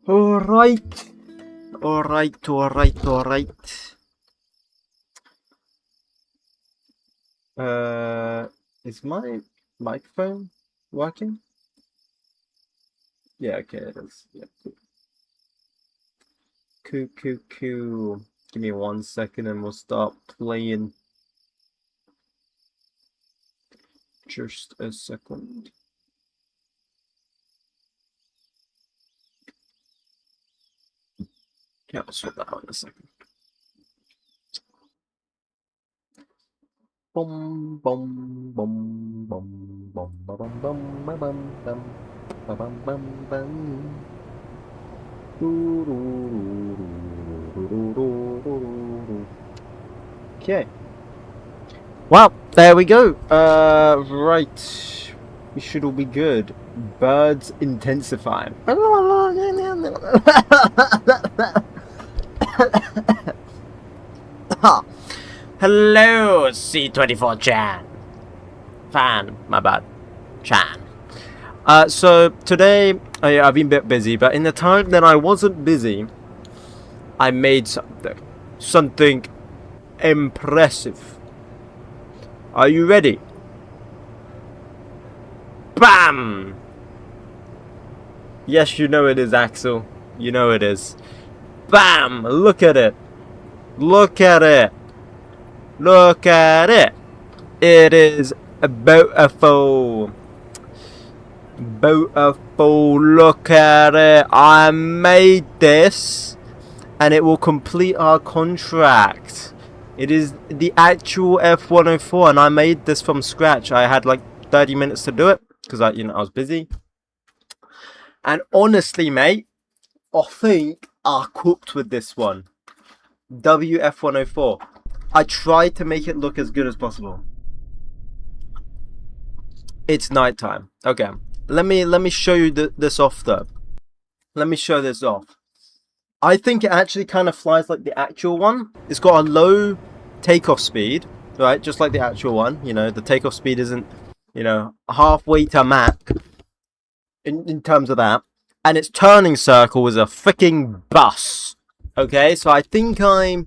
Alright. Is my microphone working? Yeah, okay, it is. Yeah, cool. Give me 1 second and we'll start playing. Just a second. Yeah, I'll sort that out in a second. Bum bum bum bum bum bum bum bum bum bum bum bum. Okay. Well, there we go. Right. We should all be good. Birds intensifying. Hello, C24 Chan. Fan, my bad. Chan. So today I've been a bit busy, but in the time that I wasn't busy, I made something impressive. Are you ready? Bam! Yes, you know it is, Axel. You know it is. Bam! Look at it. Look at it. Look at it. It is beautiful. Beautiful. Look at it. I made this and it will complete our contract. It is the actual F104 and I made this from scratch. I had like 30 minutes to do it because I was busy. And honestly, mate, I think I cooked with this one. WF104. I tried to make it look as good as possible. It's nighttime. Okay. Let me show you this off though. Let me show this off. I think it actually kind of flies like the actual one. It's got a low takeoff speed, right? Just like the actual one. You know, the takeoff speed isn't, halfway to Mach in terms of that. And its turning circle is a freaking bus. Okay, so I think I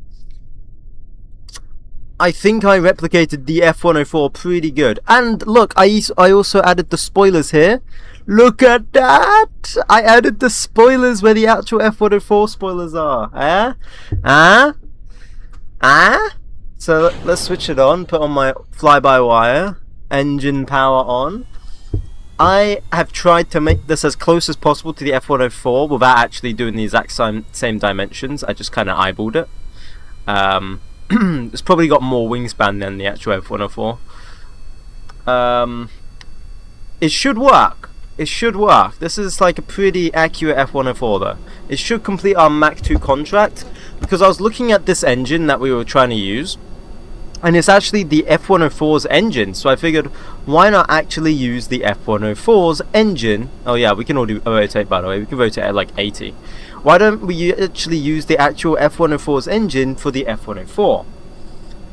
replicated the F104 pretty good. And look, I also added the spoilers here. Look at that! I added the spoilers where the actual F104 spoilers are. So let's switch it on. Put on my fly-by-wire. Engine power on. I have tried to make this as close as possible to the F104 without actually doing the exact same dimensions. I just kind of eyeballed it. It's probably got more wingspan than the actual F104. It should work. It should work. This is like a pretty accurate F104 though. It should complete our Mach 2 contract because I was looking at this engine that we were trying to use. And it's actually the F104's engine, so I figured, why not actually use the F104's engine? Oh yeah, we can all rotate, by the way. We can rotate at like 80. Why don't we actually use the actual F104's engine for the F104?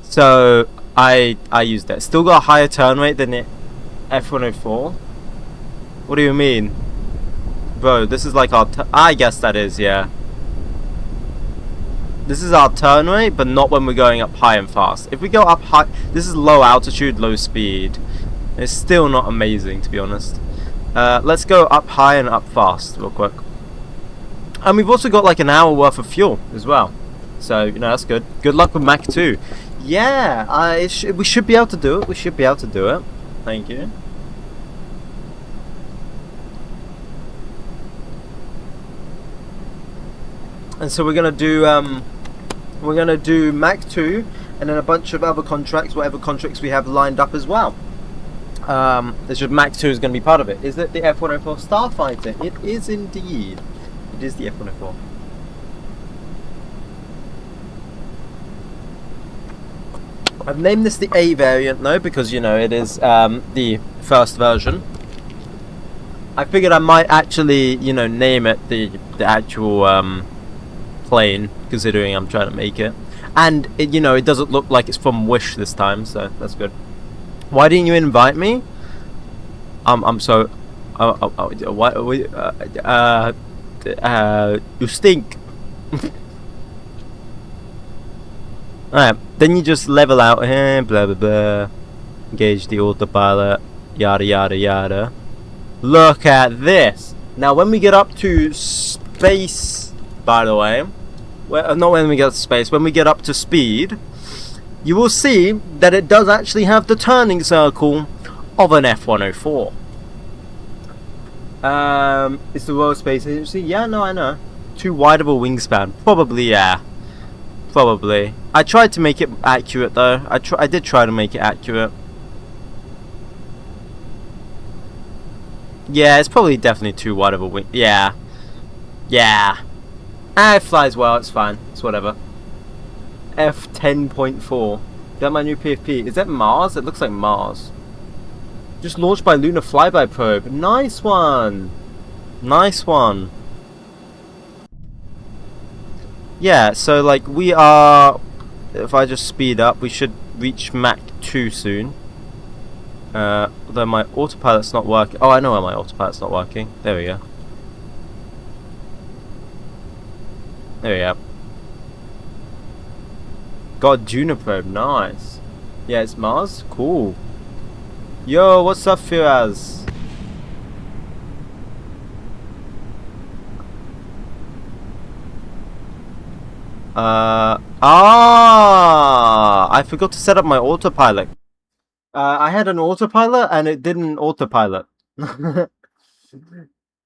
So I used that. Still got a higher turn rate than the F104. What do you mean, bro? This is like our. I guess that is, yeah. This is our turn rate, but not when we're going up high and fast. If we go up high, this is low altitude, low speed. It's still not amazing, to be honest. Let's go up high and up fast real quick. And we've also got like an hour worth of fuel as well. So, that's good. Good luck with Mach 2. Yeah, we should be able to do it. We should be able to do it. Thank you. And so we're gonna do Mach 2 and then a bunch of other contracts, whatever contracts we have lined up as well. It's just Mach 2 is gonna be part of it. Is it the F104 Starfighter? It is indeed. It is the F104. I've named this the A variant though because it is the first version. I figured I might actually, you know, name it the actual plane, considering I'm trying to make it. And it, you know, it doesn't look like it's from Wish this time, so that's good. Why didn't you invite me? I'm so. You stink. Alright, then you just level out here, blah blah blah. Engage the autopilot, yada yada yada. Look at this. Now, when we get up to space, by the way, well, not when we get to space, when we get up to speed, you will see that it does actually have the turning circle of an F-104. It's the World Space Agency. Yeah, no, I know. Too wide of a wingspan. Probably, yeah. Probably. I tried to make it accurate, though. I did try to make it accurate. Yeah, it's probably definitely too wide of a wing. Yeah. Yeah. Ah, it flies well. It's fine. It's whatever. F10.4. Is that my new PFP? Is that Mars? It looks like Mars. Just launched by Lunar Flyby Probe. Nice one. Nice one. Yeah, so like we are, if I just speed up, we should reach Mach 2 soon. Although my autopilot's not working. Oh, I know why my autopilot's not working. There we go. There we go. Got a Juno probe. Nice. Yeah, it's Mars. Cool. Yo, what's up, Firaz? I forgot to set up my autopilot. I had an autopilot and it didn't autopilot.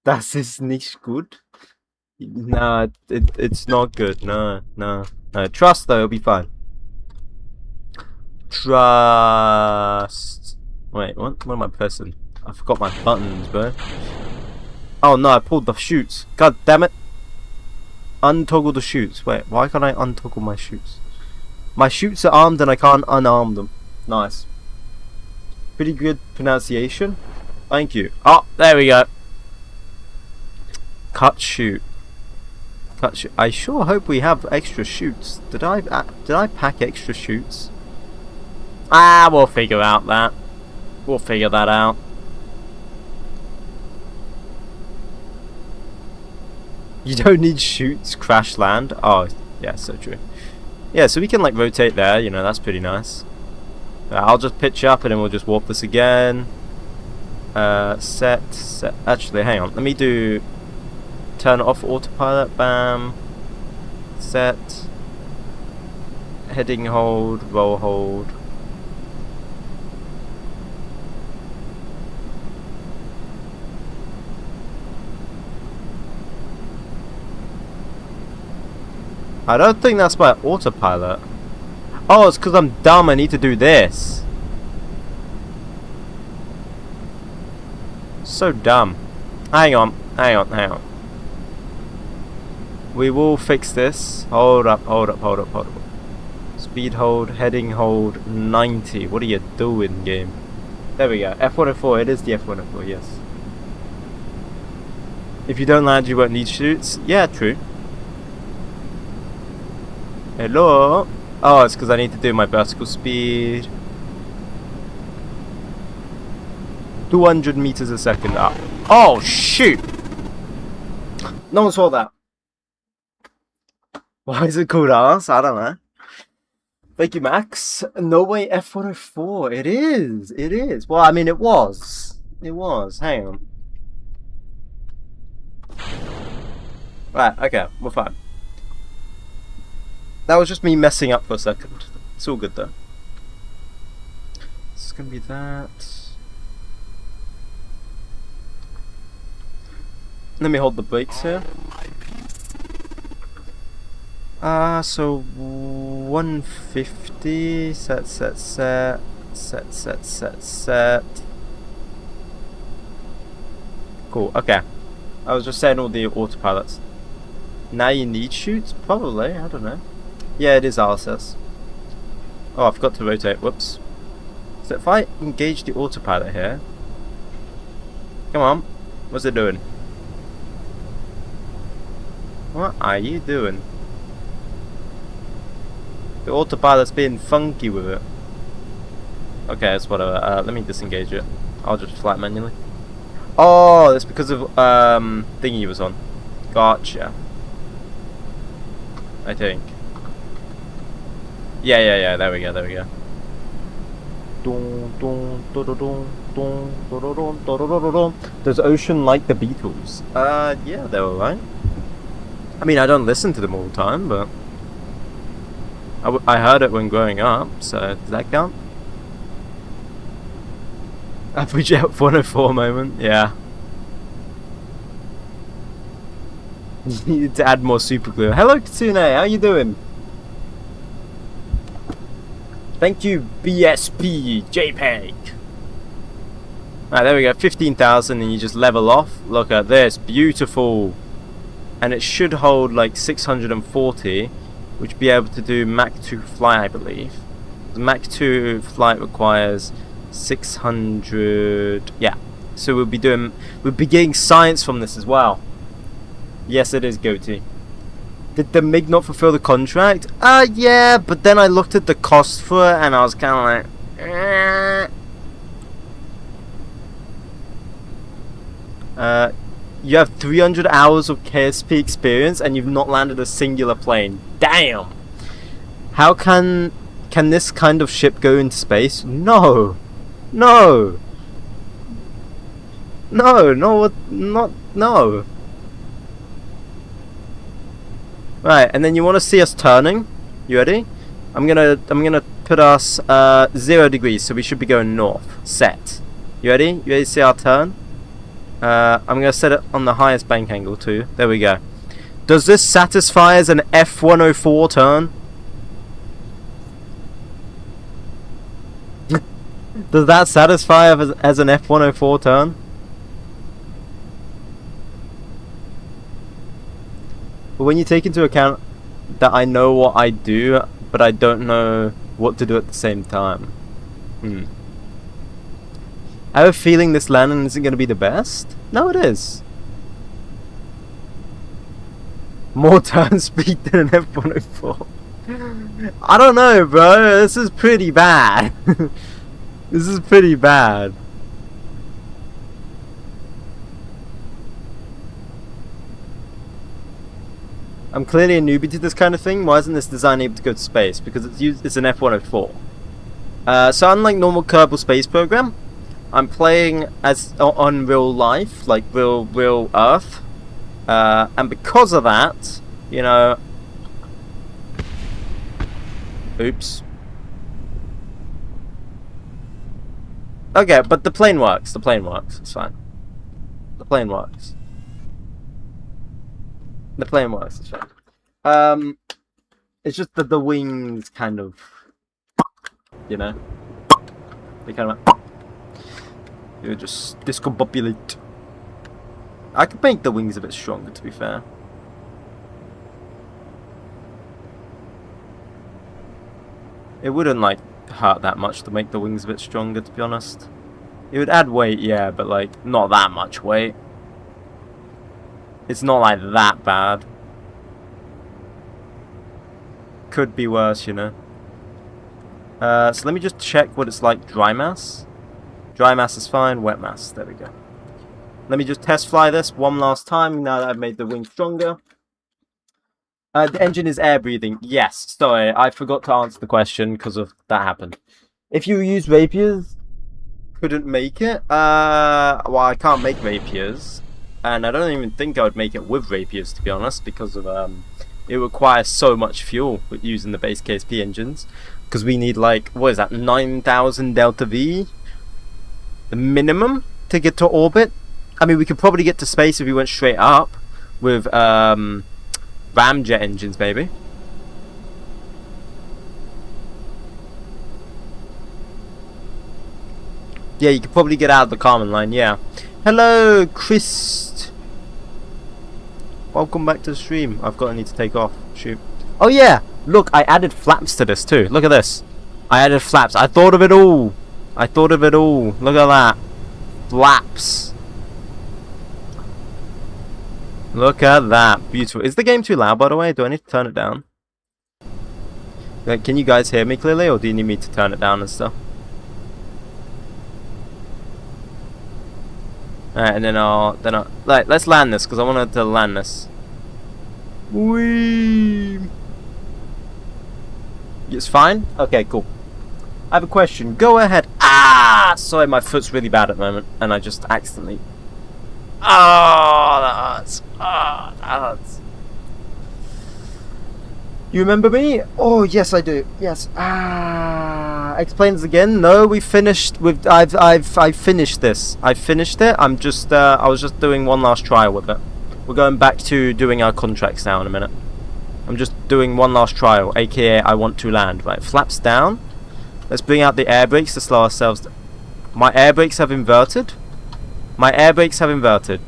Das ist nicht gut. No, it's not good. No. Trust though, it'll be fine. Trust. Wait, what am I pressing? I forgot my buttons, bro. Oh no, I pulled the chutes. God damn it. Untoggle the chutes. Wait, why can't I untoggle my chutes? My chutes are armed and I can't unarm them. Nice. Pretty good pronunciation. Thank you. Oh, there we go. Cut chute. Cut chute. I sure hope we have extra chutes. Did I pack extra chutes? Ah, we'll figure out that. We'll figure that out. You don't need chutes, crash land. Oh, yeah, so true. Yeah, so we can like rotate there, you know, that's pretty nice. I'll just pitch up and then we'll just warp this again. Set. Actually, hang on. Let me do turn off autopilot. Bam. Set. Heading hold. Roll hold. I don't think that's my autopilot. Oh, it's because I'm dumb. I need to do this. So dumb. Hang on. We will fix this. Hold up. Speed hold, heading hold, 90. What are you doing, game? There we go. F-104. It is the F-104, yes. If you don't land, you won't need chutes. Yeah, true. Hello? Oh, it's because I need to do my vertical speed. 200 meters a second up. Oh, shoot! No one saw that. Why is it called ass? I don't know. Thank you, Max. No way F-104. It is. Well, I mean, it was. Hang on. Right, okay. We're fine. That was just me messing up for a second. It's all good though. This is gonna be that. Let me hold the brakes here. So 150. Set. Cool. Okay. I was just saying all the autopilots. Now you need chutes? Probably. I don't know. Yeah, it is RSS. Oh, I forgot to rotate. Whoops. So if I engage the autopilot here, come on, What's it doing? What are you doing? The autopilot's being funky with it. Okay, it's whatever. Let me disengage it. I'll just fly it manually. Oh, that's because of thingy you was on. Gotcha. I think. Yeah. There we go. Does Ocean like the Beatles? Yeah, they're alright. I mean, I don't listen to them all the time, but I heard it when growing up, so does that count? Average out 104 moment, yeah. You needed to add more super glue. Hello, 𝐒𝐞𝐫, how you doing? Thank you, BSP JPEG. Alright, there we go, 15,000, and you just level off. Look at this, beautiful. And it should hold like 640, which would be able to do Mach 2 flight, I believe. The Mach 2 flight requires 600. Yeah, so we'll be getting science from this as well. Yes, it is 𝐏𝐫𝐸. Did the MiG not fulfill the contract? Yeah, but then I looked at the cost for it and I was kind of like, you have 300 hours of KSP experience and you've not landed a singular plane. Damn. How can this kind of ship go into space? No. No. Right, and then you want to see us turning. You ready? I'm gonna put us 0 degrees, so we should be going north. Set. You ready? You ready to see our turn? I'm gonna set it on the highest bank angle too. There we go. Does this satisfy as an F104 turn? Does that satisfy as an F104 turn? But when you take into account that I know what I do, but I don't know what to do at the same time. I have a feeling this landing isn't going to be the best. No, it is. More turn speed than an F104. I don't know, bro. This is pretty bad. This is pretty bad. I'm clearly a newbie to this kind of thing. Why isn't this design able to go to space? Because it's an F104. So unlike normal Kerbal Space Program, I'm playing as on real life, like real Earth, and because of that, you know. Oops. Okay, but the plane works. The plane works. It's fine. The plane works. The plane works. It's fine. It's just that the wings kind of, you know, they kind of. You just discombobulate. I could make the wings a bit stronger, to be fair. It wouldn't like hurt that much to make the wings a bit stronger, to be honest. It would add weight, yeah, but like not that much weight. It's not like that bad. Could be worse, you know. So let me just check what it's like dry mass. Dry mass is fine, wet mass, there we go. Let me just test fly this one last time now that I've made the wing stronger. The engine is air breathing. Yes, sorry, I forgot to answer the question because of that happened. If you use rapiers, couldn't make it. Well, I can't make rapiers. And I don't even think I would make it with rapiers, to be honest, because of it requires so much fuel with using the base KSP engines. Because we need like, what is that, 9,000 delta V? The minimum to get to orbit. I mean, we could probably get to space if we went straight up with ramjet engines, maybe. Yeah, you could probably get out of the Kármán line, yeah. Hello, Chris. Welcome back to the stream. I need to take off. Shoot. Oh yeah, look, I added flaps to this too. Look at this. I added flaps. I thought of it all. I thought of it all. Look at that. Flaps. Look at that. Beautiful. Is the game too loud, by the way? Do I need to turn it down? Like, can you guys hear me clearly, or do you need me to turn it down and stuff? Alright, and then I'll like, let's land this, because I wanted to land this. Whee! It's fine? Okay, cool. I have a question. Go ahead. Ah! Sorry, my foot's really bad at the moment, and I just accidentally... Oh, that hurts. Oh, that hurts. You remember me? Oh, yes, I do. Yes. Ah. Explains again. No, we finished with... I've finished this. I finished it. I'm just... I was just doing one last trial with it. We're going back to doing our contracts now in a minute. I'm just doing one last trial, aka I want to land. Right, flaps down. Let's bring out the air brakes to slow ourselves down. My air brakes have inverted. My air brakes have inverted.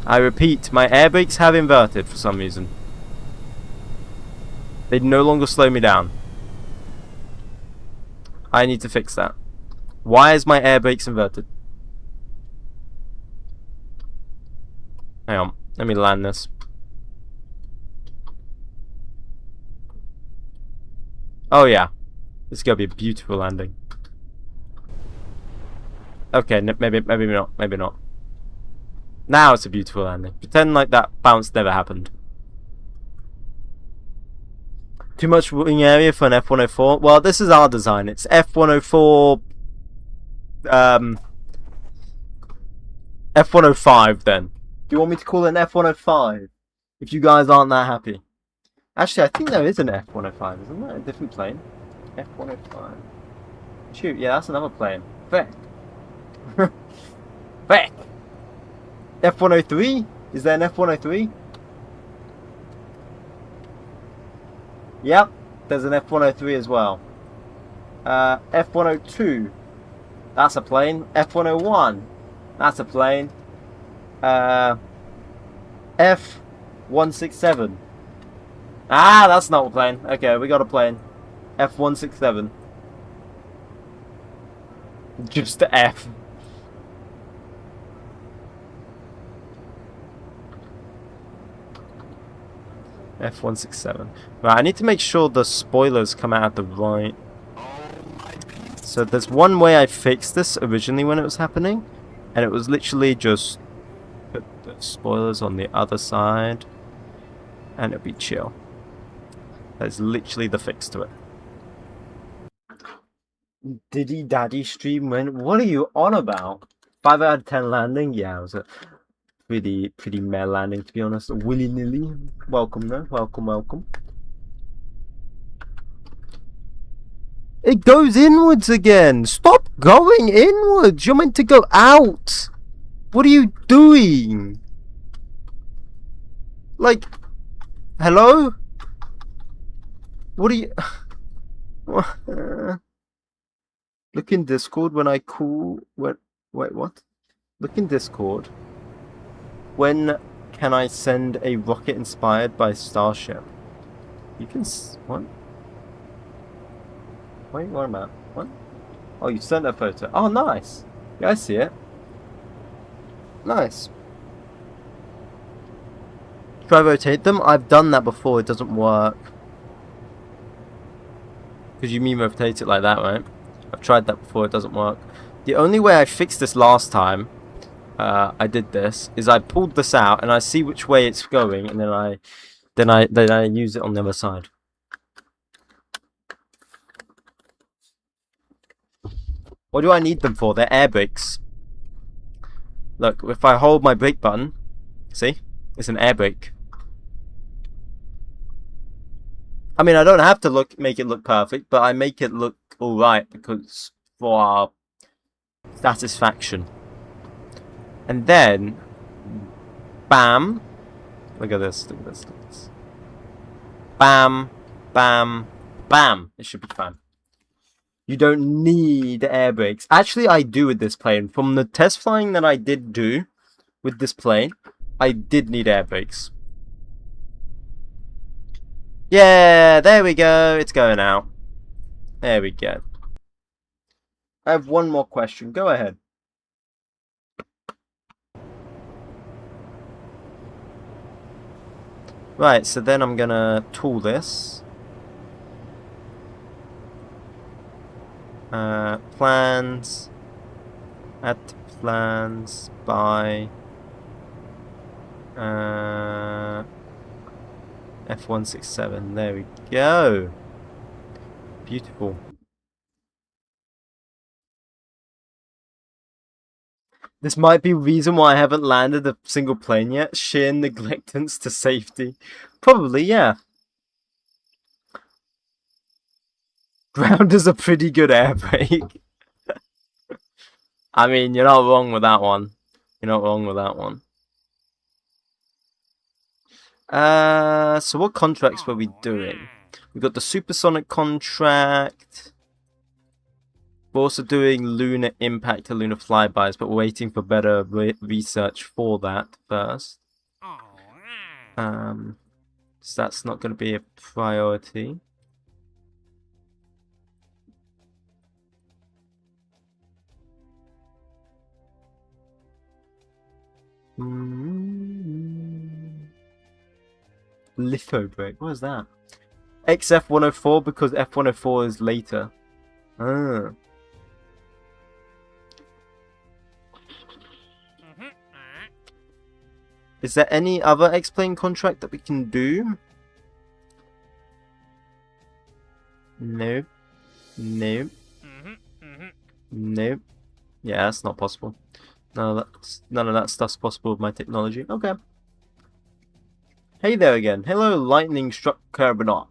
I repeat, my air brakes have inverted for some reason. They no longer slow me down. I need to fix that. Why is my air brakes inverted? Hang on, let me land this. Oh yeah, this is gonna be a beautiful landing. Okay, maybe not, maybe not. Now it's a beautiful landing. Pretend like that bounce never happened. Too much wing area for an F104? Well, this is our design. It's F104... F105 then. Do you want me to call it an F105? If you guys aren't that happy. Actually, I think there is an F105, isn't there? A different plane. F105. Shoot, yeah, that's another plane. Feck. Feck. F103? Is there an F103? Yep, there's an F103 as well. F102. That's a plane. F101. That's a plane. F167. Ah, that's not a plane. Okay, we got a plane. F167. Just the F. F167. Right, I need to make sure the spoilers come out at the right. So there's one way I fixed this originally when it was happening, and it was literally just put the spoilers on the other side, and it'll be chill. That's literally the fix to it. Diddy Daddy stream went. What are you on about? 5 out of 10 landing? Yeah, it was a pretty meh landing, to be honest. Willy-nilly. Welcome though. Welcome. It goes inwards again. Stop going inwards. You're meant to go out. What are you doing? Like, hello? What are you... Look in Discord when I call... Wait, what? Look in Discord. When can I send a rocket inspired by Starship? You can... What? Wait, what about? What? Oh, you sent a photo. Oh, nice. Yeah, I see it. Nice. Try rotate them? I've done that before. It doesn't work. Because you mean rotate it like that, right? I've tried that before. It doesn't work. The only way I fixed this last time, I did this, is I pulled this out and I see which way it's going, and then I use it on the other side. What do I need them for? They're air brakes. Look, if I hold my brake button, see? It's an air brake. I mean, I don't have to make it look perfect, but I make it look alright because for our satisfaction. And then, bam. Look at this, look at this, look at this. Bam, bam, bam. It should be fine. You don't need air brakes. Actually, I do with this plane. From the test flying that I did do with this plane, I did need air brakes. Yeah, there we go. It's going out. There we go. I have one more question. Go ahead. Right, so then I'm gonna tool this. Plans. Add plans by F167. There we go. Beautiful. This might be the reason why I haven't landed a single plane yet. Sheer neglectance to safety. Probably, yeah. Ground is a pretty good air brake. I mean, you're not wrong with that one. You're not wrong with that one. So what contracts were we doing? We got the supersonic contract. We're also doing lunar impact and lunar flybys, but we're waiting for better research for that first. So that's not going to be a priority. Litho brake, what is that? XF104 because F104 is later. Ah. Is there any other X-plane contract that we can do? No. No. No. Yeah, that's not possible. None of that stuff's possible with my technology. Okay. Hey there again. Hello, lightning struck Carbonot.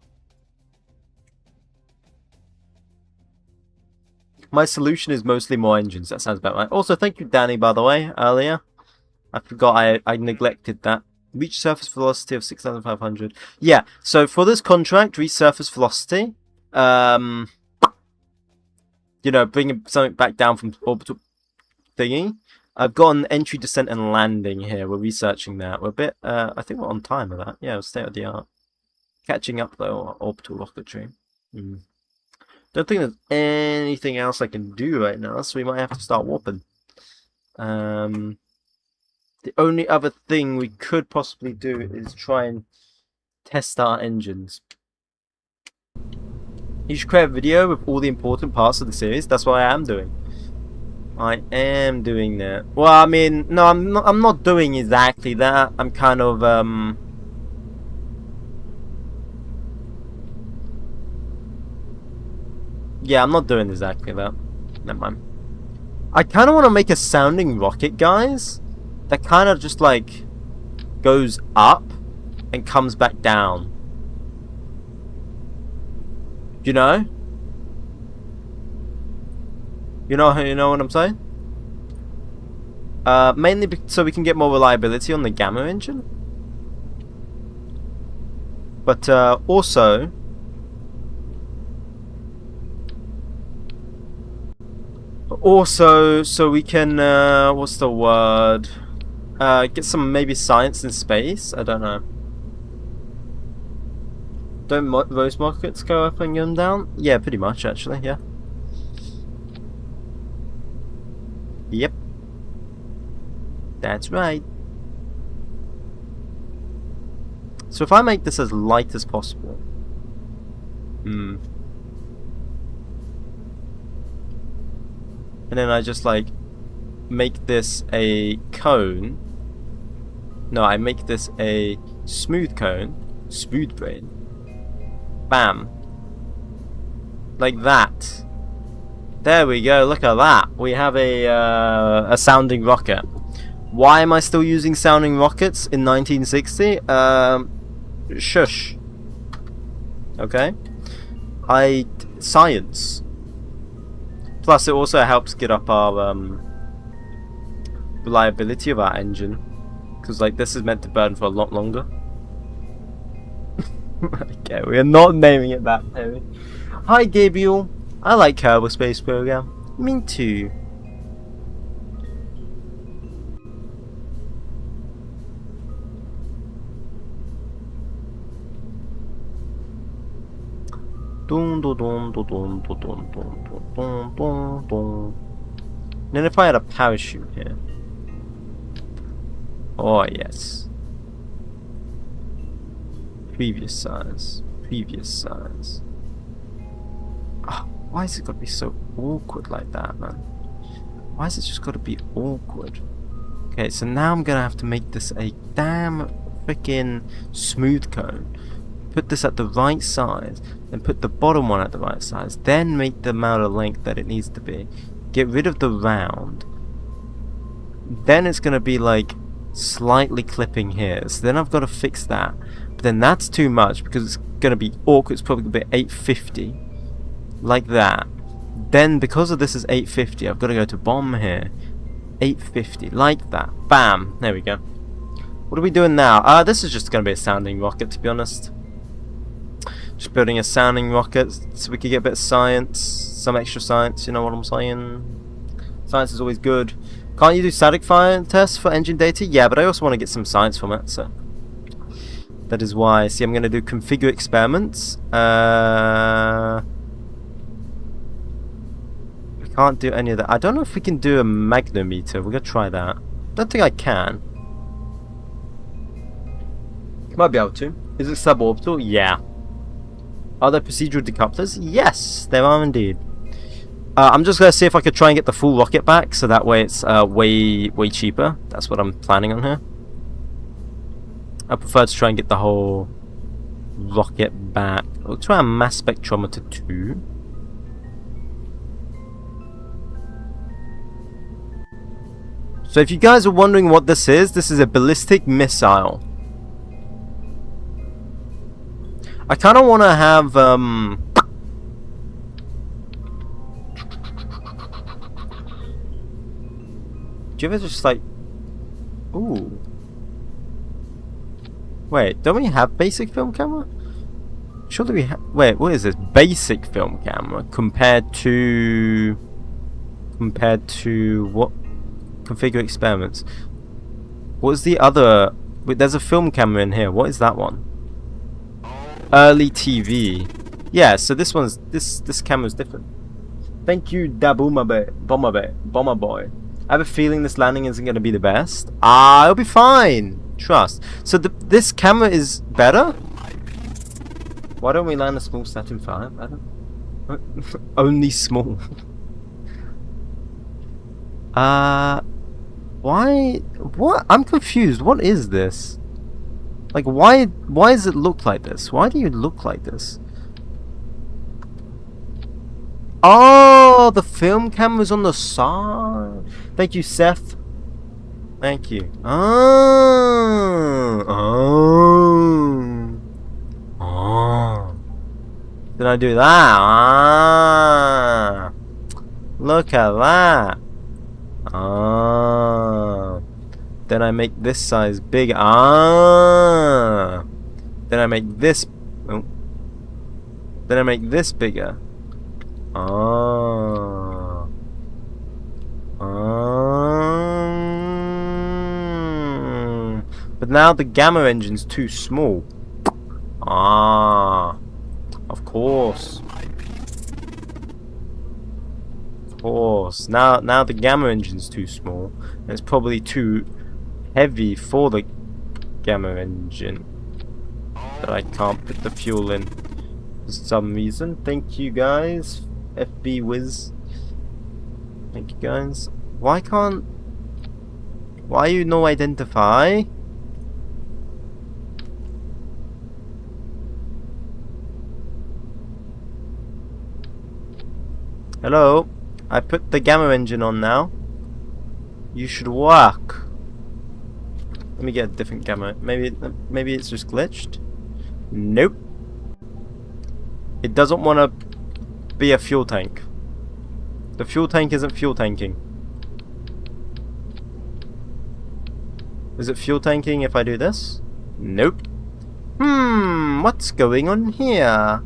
My solution is mostly more engines. That sounds about right. Also, thank you, Danny, by the way, earlier. I forgot I neglected that. Reach surface velocity of 6,500. Yeah, so for this contract, reach surface velocity. You know, bringing something back down from orbital thingy. I've got an entry, descent, and landing here. We're researching that. We're a bit, I think we're on time with that. Yeah, we're state of the art. Catching up, though, orbital rocketry. Don't think there's anything else I can do right now, so we might have to start warping. The only other thing we could possibly do is try and test our engines. You should create a video with all the important parts of the series. That's what I am doing. I am doing that. Well, I mean, no, I'm not doing exactly that. I'm kind of yeah, I'm not doing exactly that. Never mind. I kind of want to make a sounding rocket, guys. That kind of just like goes up and comes back down. You know? You know what I'm saying? Mainly so we can get more reliability on the Gamma engine. But also so we can what's the word? Get some maybe science in space. I don't know. Don't those rockets go up and come down? Yeah, pretty much actually. Yeah. Yep. That's right. So if I make this as light as possible. And then I just like make this a cone. No, I make this a smooth cone. Smooth brain. Bam. Like that. There we go, look at that. We have a sounding rocket. Why am I still using sounding rockets in 1960? Shush. Okay. Science. Plus it also helps get up our reliability of our engine. Because like this is meant to burn for a lot longer. Okay, we are not naming it that, Harry. Hi Gabriel. I like Kerbal Space Program. Me too. Dun dun dun dun dun dun dun dun dun dun dun. Then if I had a parachute here. Oh yes. Previous size. Previous size. Oh, why is it got to be so awkward like that, man? Why is it just got to be awkward? Okay, so now I'm gonna have to make this a damn freaking smooth cone. Put this at the right size, then put the bottom one at the right size, then make the amount of length that it needs to be. Get rid of the round. Then it's gonna be like slightly clipping here. So then I've got to fix that. But then that's too much because it's gonna be awkward. It's probably gonna be 850. Like that. Then because of this is 850, I've got to go to bomb here. 850, like that. Bam! There we go. What are we doing now? This is just going to be a sounding rocket, to be honest. Just building a sounding rocket so we can get a bit of science. Some extra science, you know what I'm saying? Science is always good. Can't you do static fire tests for engine data? Yeah, but I also want to get some science from it, so... That is why. See, I'm going to do configure experiments. Can't do any of that. I don't know if we can do a magnometer. We're gonna try that. Don't think I can. Might be able to. Is it suborbital? Yeah. Are there procedural decouplers? Yes, there are indeed. I'm just gonna see if I could try and get the full rocket back, so that way it's way cheaper. That's what I'm planning on here. I prefer to try and get the whole rocket back. We'll try a mass spectrometer too. So if you guys are wondering what this is a ballistic missile. I kind of want to have, do you ever just like, ooh. Wait, don't we have basic film camera? Surely we have, wait, what is this? Basic film camera compared to what? Configure experiments. What is the other? Wait, there's a film camera in here. What is that one? Early TV. Yeah, so this one's this camera's different. Thank you, Bomber Boy. I have a feeling this landing isn't going to be the best. It'll be fine. Trust. So this camera is better. Why don't we land a small Saturn V? I don't. Only small. Why? What? I'm confused. What is this? Like, why does it look like this? Why do you look like this? Oh, the film camera's on the side. Thank you, Seth. Thank you. Did I do that? Look at that. Then I make this size big. Then I make this. Oh. Then I make this bigger. But now the gamma engine's too small. Of course. Now the gamma engine's too small, and it's probably too heavy for the gamma engine. But I can't put the fuel in for some reason. Thank you guys, FB Wiz. Thank you guys. Why you no identify? Hello? I put the gamma engine on now. You should work. Let me get a different gamma. Maybe it's just glitched. Nope. It doesn't want to be a fuel tank. The fuel tank isn't fuel tanking. Is it fuel tanking if I do this? Nope. What's going on here?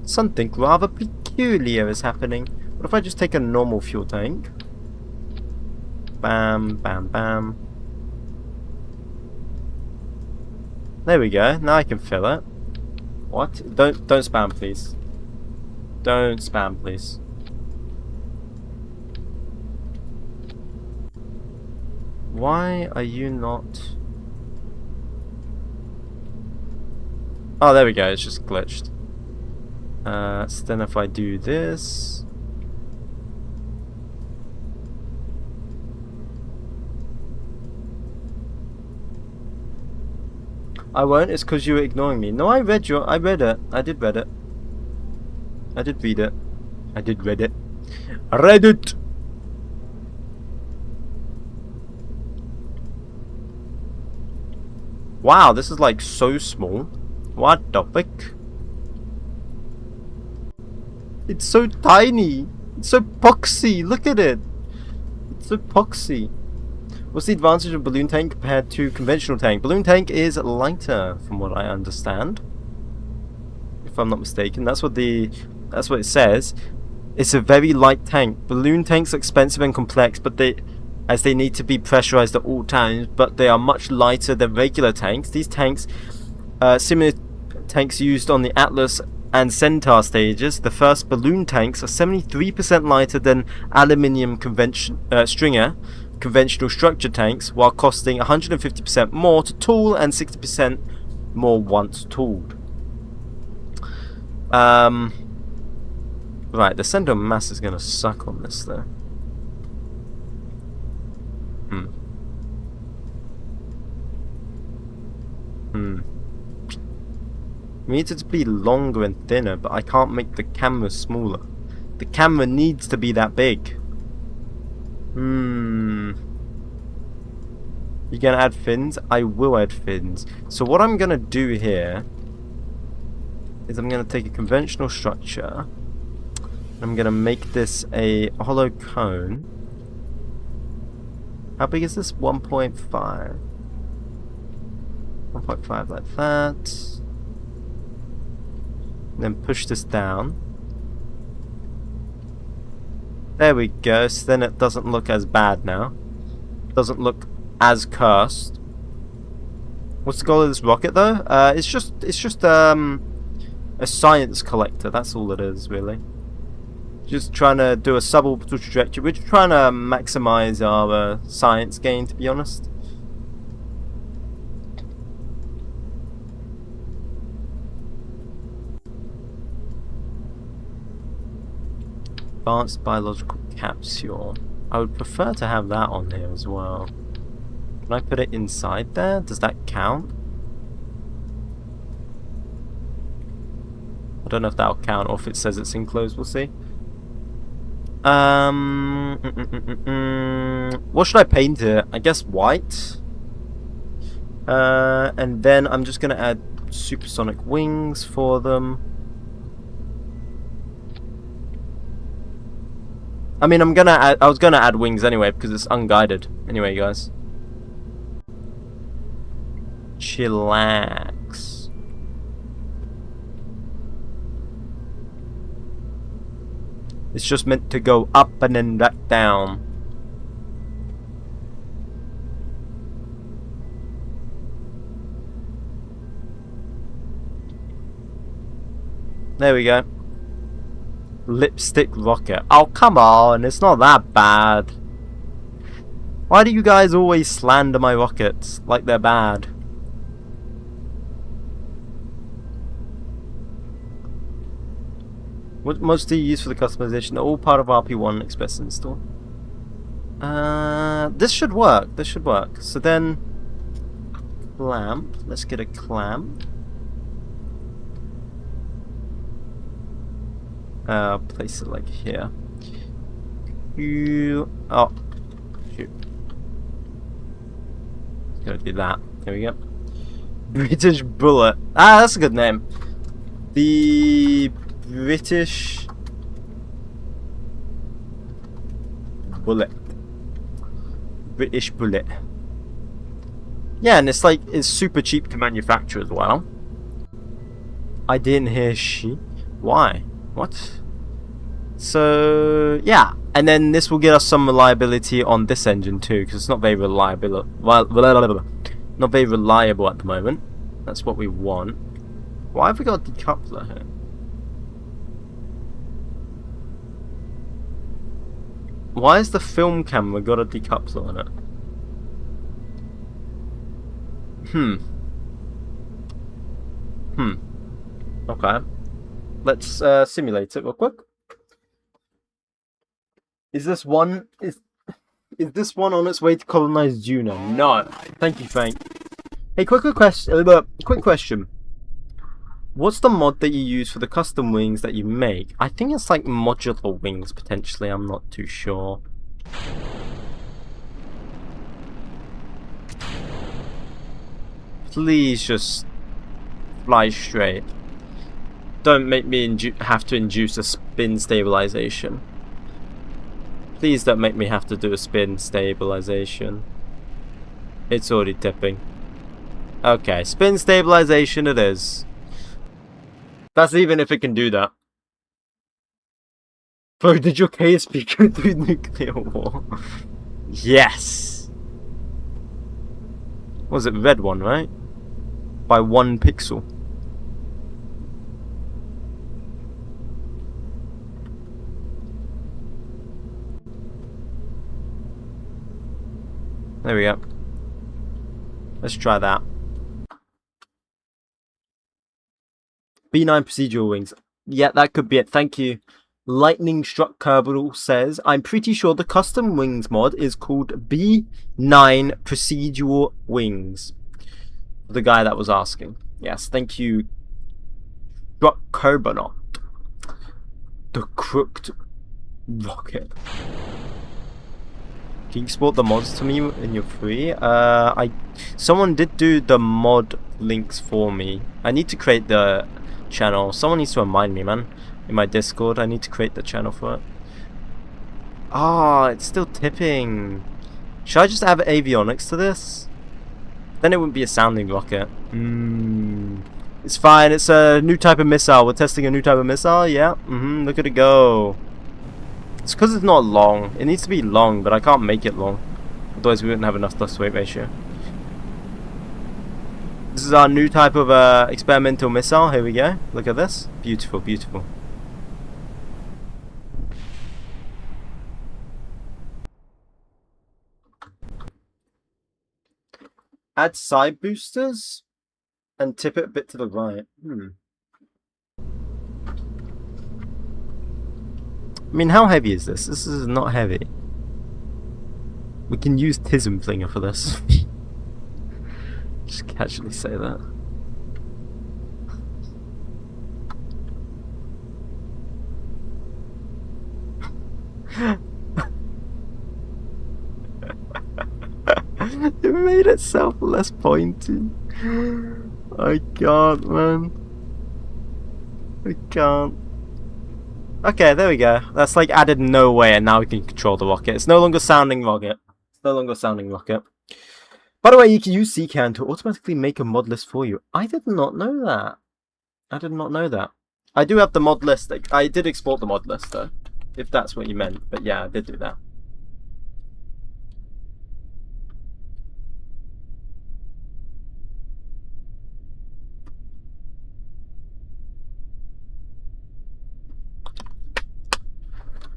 Something rather peculiar is happening. What if I just take a normal fuel tank? Bam, bam, bam. There we go. Now I can fill it. What? Don't spam, please. Don't spam, please. Why are you not? Oh, there we go. It's just glitched. So then if I do this... I won't. It's because you were ignoring me. No, I read it. I did read it. I did read it. I did read it. I read it! Wow, this is like so small. What the fuck? It's so tiny. It's so poxy. Look at it. It's so poxy. What's the advantage of balloon tank compared to conventional tank? Balloon tank is lighter, from what I understand. If I'm not mistaken, that's what it says. It's a very light tank. Balloon tanks are expensive and complex, but they need to be pressurized at all times. But they are much lighter than regular tanks. These tanks, similar tanks used on the Atlas and Centaur stages, the first balloon tanks are 73% lighter than aluminium stringer conventional structure tanks, while costing 150% more to tool and 60% more once tooled. Right, the center of mass is going to suck on this though. We need it to be longer and thinner, but I can't make the camera smaller. The camera needs to be that big. You gonna add fins? I will add fins. So what I'm gonna do here is I'm gonna take a conventional structure. I'm gonna make this a hollow cone. How big is this? 1.5. 1.5 like that. Then push this down. There we go. So then it doesn't look as bad now. Doesn't look as cursed. What's the goal of this rocket though? It's just a science collector. That's all it is really. Just trying to do a suborbital trajectory. We're just trying to maximize our science gain, to be honest. Advanced biological capsule. I would prefer to have that on here as well. Can I put it inside there? Does that count? I don't know if that'll count or if it says it's enclosed. We'll see. What should I paint it? I guess white. And then I'm just gonna add supersonic wings for them. I mean, I was gonna add wings anyway because it's unguided. Anyway, guys. Chillax. It's just meant to go up and then back down. There we go. Lipstick rocket. Oh, come on. It's not that bad. Why do you guys always slander my rockets like they're bad? What mods do you use for the customization? They're all part of RP1 Express install. This should work. This should work. So then, clamp. Let's get a clamp. Place it like here. Oh, shoot. Gotta do that. There we go. British Bullet. Ah, that's a good name. The British Bullet. British Bullet. Yeah, and it's like, it's super cheap to manufacture as well. I didn't hear she. Why? What? So yeah, and then this will get us some reliability on this engine too, because it's not very reliable. Not very reliable at the moment. That's what we want. Why have we got a decoupler here? Why has the film camera got a decoupler on it? Okay. Let's simulate it real quick. Is this one on its way to colonize Juno? No. Thank you, Frank. Hey, quick question. What's the mod that you use for the custom wings that you make? I think it's like modular wings, potentially. I'm not too sure. Please just fly straight. Don't make me have to induce a spin stabilization. Please don't make me have to do a spin stabilization. It's already tipping. Okay, spin stabilization it is. That's even if it can do that. Bro, did your KSP go through nuclear war? Yes! What was it, red one, right? By 1 pixel. There we go. Let's try that. B9 procedural wings. Yeah, that could be it. Thank you. Lightning Struck Kerbal says, I'm pretty sure the custom wings mod is called B9 procedural wings. The guy that was asking. Yes, thank you. Struck Kerbal. The crooked rocket. Can you export the mods to me and you're free? Someone did do the mod links for me. I need to create the channel. Someone needs to remind me, man. In my Discord, I need to create the channel for it. Ah, it's still tipping. Should I just add avionics to this? Then it wouldn't be a sounding rocket. It's fine. It's a new type of missile. We're testing a new type of missile. Yeah. Look at it go. It's because it's not long. It needs to be long, but I can't make it long. Otherwise, we wouldn't have enough thrust weight ratio. This is our new type of experimental missile. Here we go. Look at this. Beautiful, beautiful. Add side boosters and tip it a bit to the right. I mean, how heavy is this? This is not heavy. We can use Tism Flinger for this. Just casually say that. It made itself less pointy. I can't, man. I can't. Okay, there we go. That's like added no way, and now we can control the rocket. It's no longer sounding rocket. It's no longer sounding rocket. By the way, you can use 𝐒𝐞𝐵 to automatically make a mod list for you. I did not know that. I did not know that. I do have the mod list. I did export the mod list, though. If that's what you meant. But yeah, I did do that.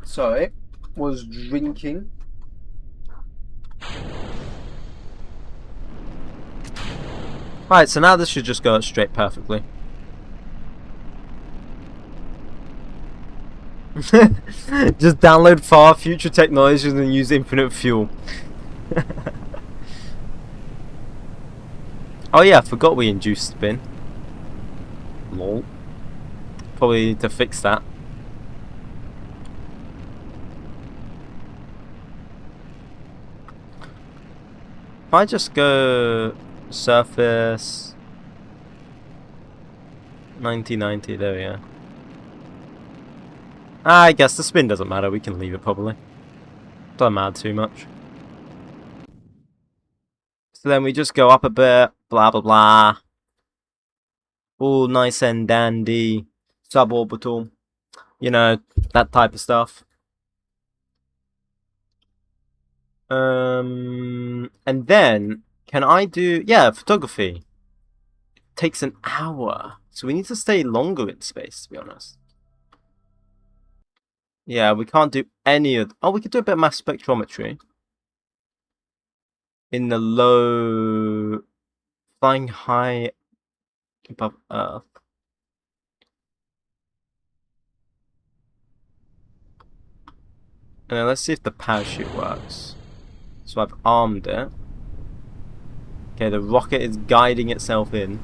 Sorry. Was drinking. Alright, so now this should just go straight perfectly. Just download far future technologies and use infinite fuel. Oh yeah, I forgot we induced spin. Lol. Probably need to fix that. If I just go surface 9090, there we go. I guess the spin doesn't matter, we can leave it probably. Don't matter too much. So then we just go up a bit, blah blah blah. All nice and dandy, suborbital, you know, that type of stuff. And then, can I do, yeah, photography. It takes an hour, so we need to stay longer in space, to be honest. Yeah, we can't do any of, oh, we could do a bit of mass spectrometry. In the low, flying high above Earth. And then let's see if the parachute works. So I've armed it. Okay, the rocket is guiding itself in.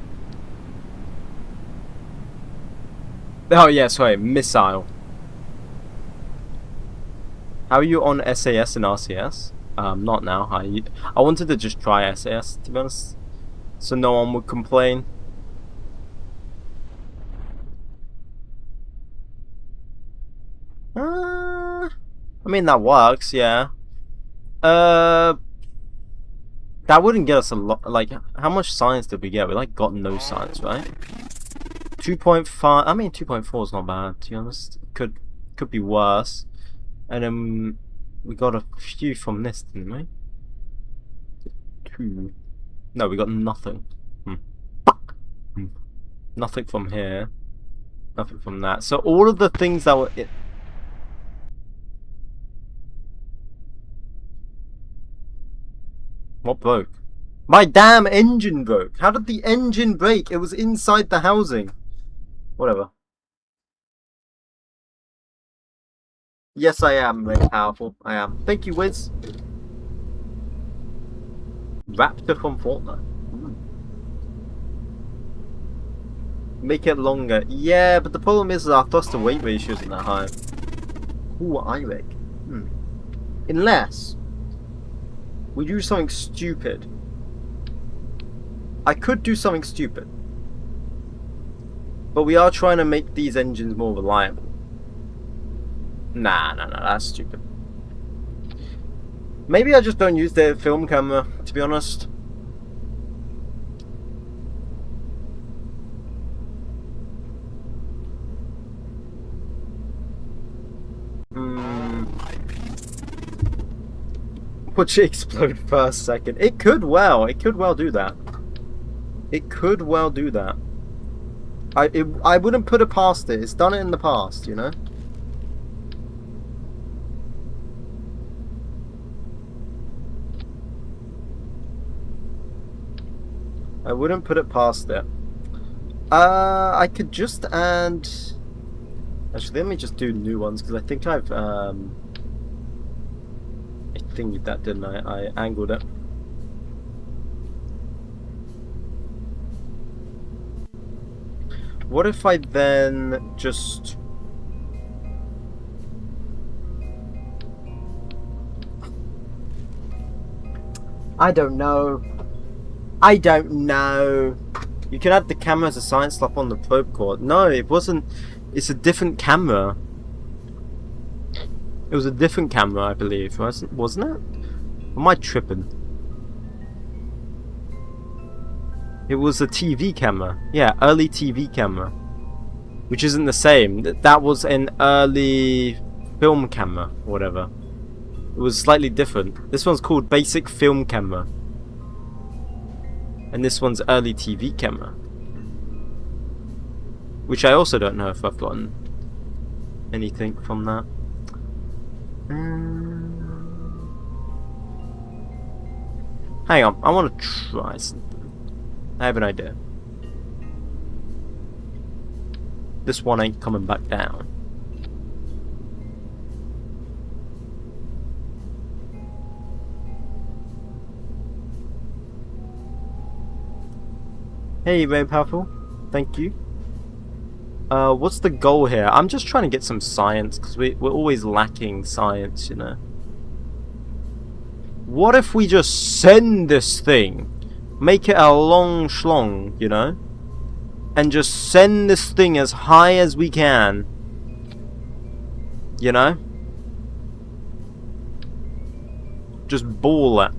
Oh yeah, sorry, missile. How are you on SAS and RCS? Not now. I wanted to just try SAS, to be honest, so no one would complain. I mean, that works, yeah. That wouldn't get us a lot. Like, how much science did we get? We like got no science, right? 2.5. I mean, 2.4 is not bad, to be honest. Could be worse. And then we got a few from this, didn't we? 2. No, we got nothing. Nothing from here. Nothing from that. So all of the things that were. What broke? My damn engine broke. How did the engine break? It was inside the housing. Whatever. Yes, I am very powerful. I am. Thank you, Wiz. Raptor from Fortnite. Make it longer. Yeah, but the problem is our thrust to weight ratio isn't that high. Ooh, IREG. Unless we do something stupid. I could do something stupid. But we are trying to make these engines more reliable. Nah, that's stupid. Maybe I just don't use the film camera, to be honest. Watch it explode first second. It could well do that. It could well do that. I wouldn't put it past it. It's done it in the past, you know? I wouldn't put it past it. I could just add... Actually, let me just do new ones, because I think I've... I thingied that, didn't I? I angled it. What if I then just... I don't know. You can add the camera as a science slap on the probe cord. No, it wasn't. It's a different camera. It was a different camera, I believe, wasn't it? Am I tripping? It was a TV camera. Yeah, early TV camera. Which isn't the same. That was an early film camera, or whatever. It was slightly different. This one's called basic film camera. And this one's early TV camera. Which I also don't know if I've gotten anything from that. Hang on, I want to try something. I have an idea. This one ain't coming back down. Hey, very powerful. Thank you. What's the goal here? I'm just trying to get some science, because we're always lacking science, you know. What if we just send this thing, make it a long schlong, you know, and just send this thing as high as we can, you know? Just ball it.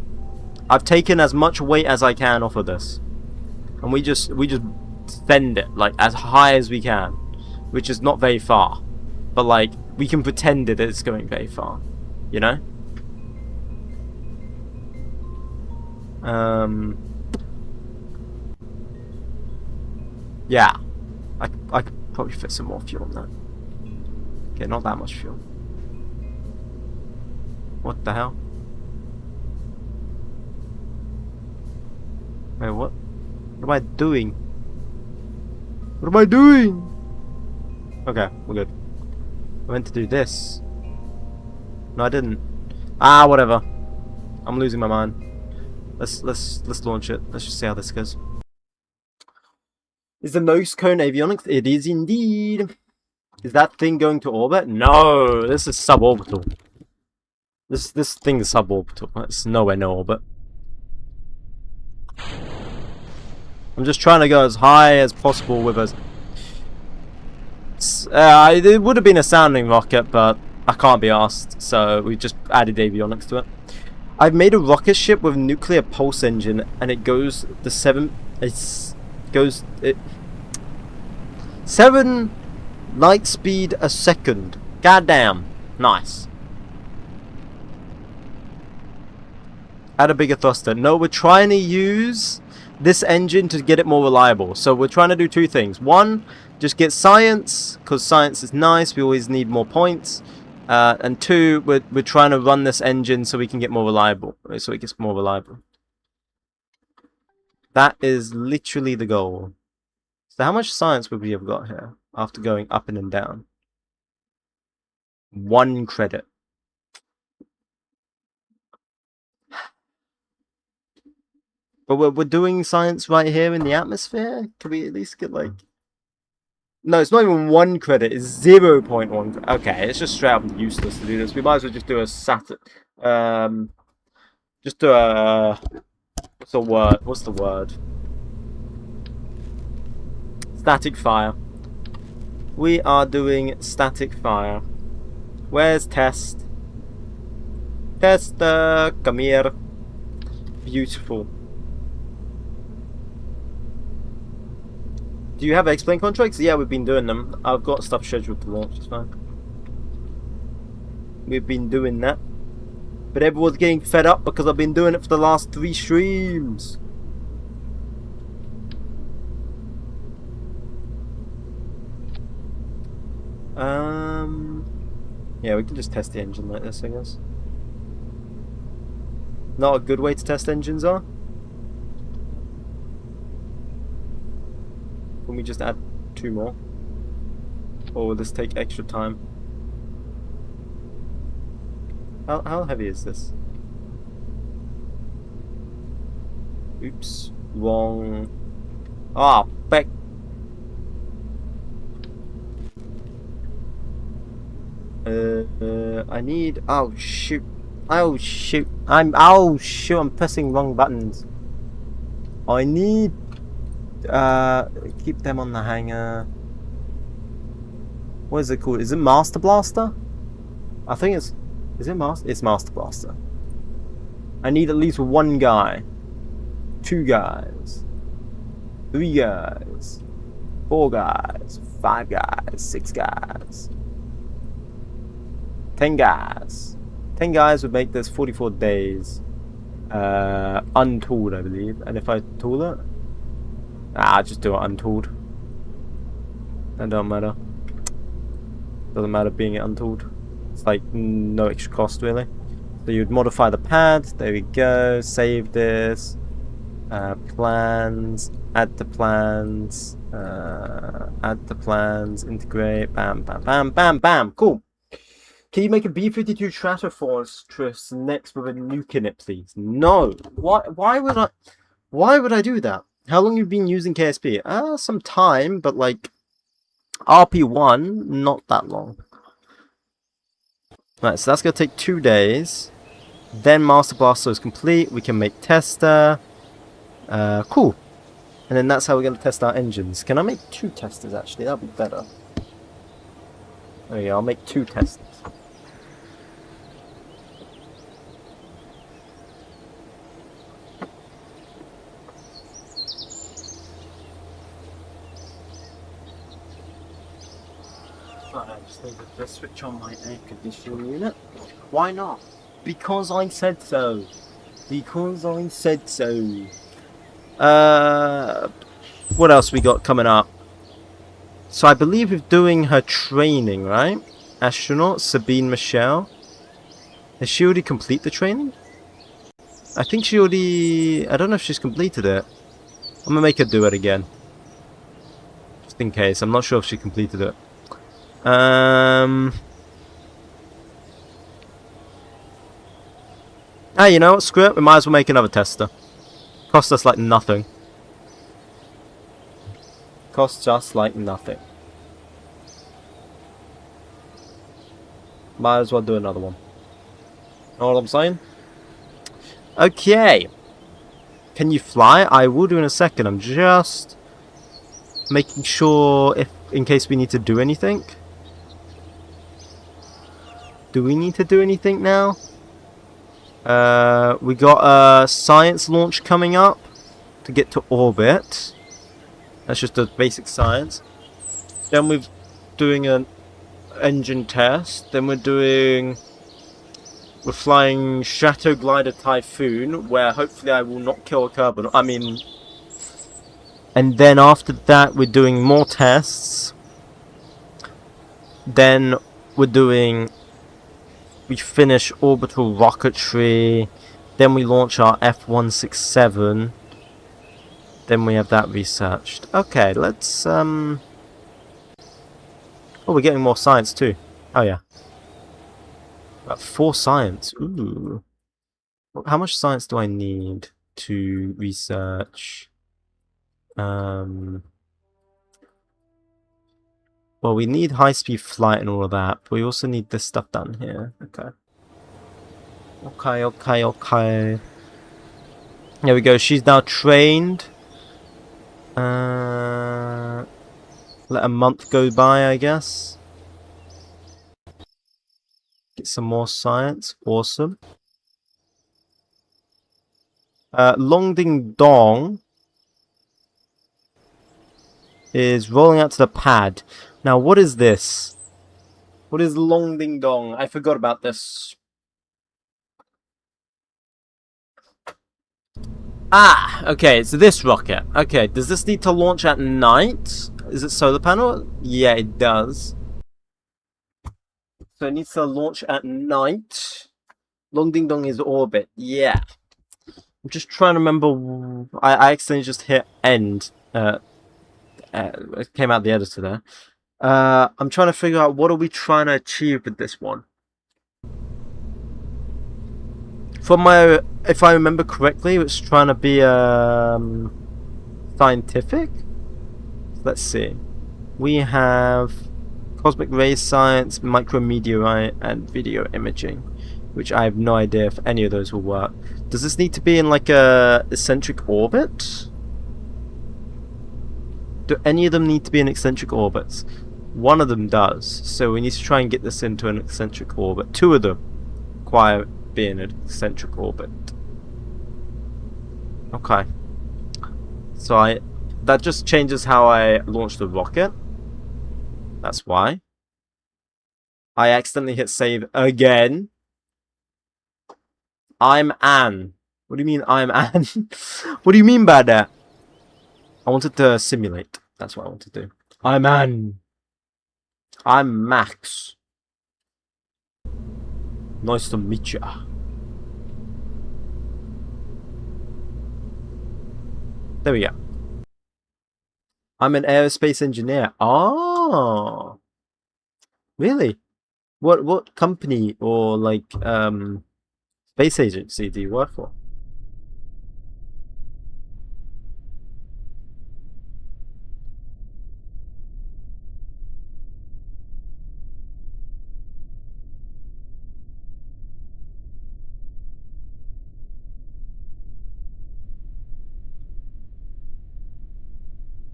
I've taken as much weight as I can off of this. And we just send it like as high as we can, which is not very far, but like we can pretend that it's going very far, you know. Yeah, I could probably fit some more fuel on that. Okay, not that much fuel. What the hell? Wait, what? What am I doing? What am I doing? Okay, we're good. I meant to do this. No, I didn't. Ah, whatever. I'm losing my mind. Let's launch it. Let's just see how this goes. Is the 𝐒𝐞𝐞 avionics? It is indeed. Is that thing going to orbit? No, this is suborbital. This thing is suborbital. It's nowhere near orbit. I'm just trying to go as high as possible with us. It would have been a sounding rocket, but I can't be asked, so we just added avionics to it. I've made a rocket ship with a nuclear pulse engine, and it goes the 7 light speed a second. Goddamn, nice. Add a bigger thruster. No, we're trying to use this engine to get it more reliable. So we're trying to do two things. One, just get science, because science is nice. We always need more points. And two, we're trying to run this engine so we can get more reliable. So it gets more reliable. That is literally the goal. So how much science would we have got here after going up and down? 1 credit. But we're doing science right here in the atmosphere? Can we at least get like... No, it's not even 1 credit, it's 0.1. Okay, it's just straight up useless to do this. We might as well just do a just do a... What's the word? What's the word? Static fire. We are doing static fire. Where's test? Tester, come here. Beautiful. Do you have explain contracts? Yeah, we've been doing them. I've got stuff scheduled to launch, it's fine. We've been doing that. But everyone's getting fed up because I've been doing it for the last 3 streams. Yeah, we can just test the engine like this, I guess. Not a good way to test engines are. Can we just add 2 more? Or will this take extra time? How heavy is this? Oops. Wrong. Ah, back. I need... Oh, shoot. Oh, shoot. Oh, shoot. I'm pressing wrong buttons. I need... keep them on the hanger. What is it called? Is it Master Blaster? I think it's... Is it Master? It's Master Blaster. I need at least 1 guy. 2 guys. 3 guys. 4 guys. 5 guys. 6 guys. 10 guys. 10 guys would make this 44 days. Untooled, I believe. And if I tool it... I'll just do it untooled. That don't matter. Doesn't matter being it untooled. It's like no extra cost really. So you'd modify the pad. There we go. Save this. Plans. Add the plans. Add the plans. Integrate. Bam, bam, bam, bam, bam. Cool. Can you make a B-52 Stratofortress next with a nuke in it, please? No. Why would I? Why would I do that? How long have you been using KSP? Some time, but like RP1, not that long. Right, so that's gonna take 2 days. Then Master Blaster is complete. We can make tester. Cool. And then that's how we're gonna test our engines. Can I make 2 testers actually? That'd be better. There we go. I'll make 2 testers. I just need to switch on my air conditioning unit. Why not? Because I said so. Because I said so. What else we got coming up? So I believe we're doing her training, right? Astronaut 𝐒𝐫𝐴𝐵𝐴. Has she already complete the training? I think she already... I don't know if she's completed it. I'm gonna make her do it again. Just in case. I'm not sure if she completed it. Ah, you know what? Screw it. We might as well make another tester. Cost us like nothing. Costs us like nothing. Might as well do another one. Know what I'm saying? Okay. Can you fly? I will do in a second. I'm just making sure if in case we need to do anything. Do we need to do anything now? We got a science launch coming up to get to orbit. That's just a basic science. Then we're doing an engine test. Then we're flying Shadow Glider Typhoon, where hopefully I will not kill a carbon. I mean, and then after that we're doing more tests. Then we finish orbital rocketry. Then we launch our F-167. Then we have that researched. Okay, let's oh, we're getting more science too. Oh yeah. About 4 science. Ooh. How much science do I need to research? Well, we need high-speed flight and all of that, but we also need this stuff down here. Okay. Okay. There we go. She's now trained. Let a month go by, I guess. Get some more science. Awesome. Long Ding Dong is rolling out to the pad. Now, what is this? What is Long Ding Dong? I forgot about this. Ah, okay, it's this rocket. Okay, does this need to launch at night? Is it solar panel? Yeah, it does. So it needs to launch at night. Long Ding Dong is orbit. Yeah. I'm just trying to remember. I accidentally just hit end. It came out the editor there. I'm trying to figure out what are we trying to achieve with this one. If I remember correctly, it's trying to be scientific. Let's see. We have cosmic ray science, micrometeorite, and video imaging, which I have no idea if any of those will work. Does this need to be in like a eccentric orbit? Do any of them need to be in eccentric orbits? One of them does, so we need to try and get this into an eccentric orbit. 2 of them require being an eccentric orbit. Okay. So that just changes how I launch the rocket. That's why. I accidentally hit save again. I'm Anne. What do you mean I'm Anne? What do you mean by that? I wanted to simulate. That's what I want to do. I'm Anne. I'm Max. Nice to meet ya. There we go. I'm an aerospace engineer. Oh, really? What company or like space agency do you work for?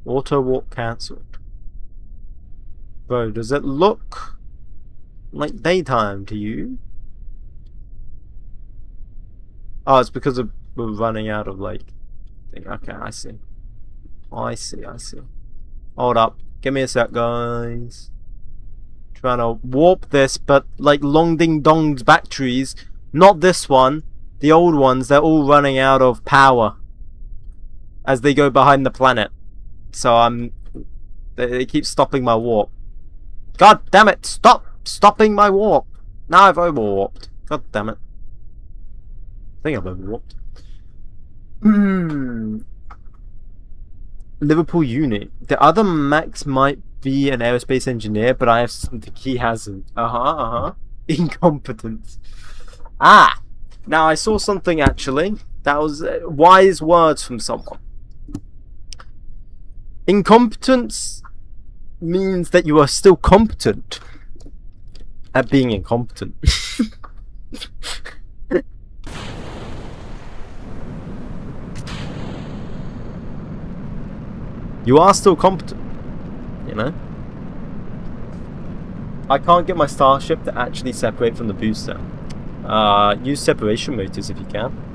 Auto walk cancelled. Bro, does it look like daytime to you? Oh, it's because we're running out of like thing. Okay, I see. I see. Hold up. Give me a sec, guys. Trying to warp this, but like Long Ding Dong's batteries, not this one, the old ones, they're all running out of power as they go behind the planet. So they keep stopping my warp. God damn it! Stop stopping my warp! Now I've overwarped. God damn it! I think I've overwarped. Liverpool Uni. The other Max might be an aerospace engineer, but I have something he hasn't. Incompetence. Ah! Now, I saw something actually. That was wise words from someone. Incompetence means that you are still competent at being incompetent. You are still competent, you know? I can't get my starship to actually separate from the booster. Use separation motors if you can.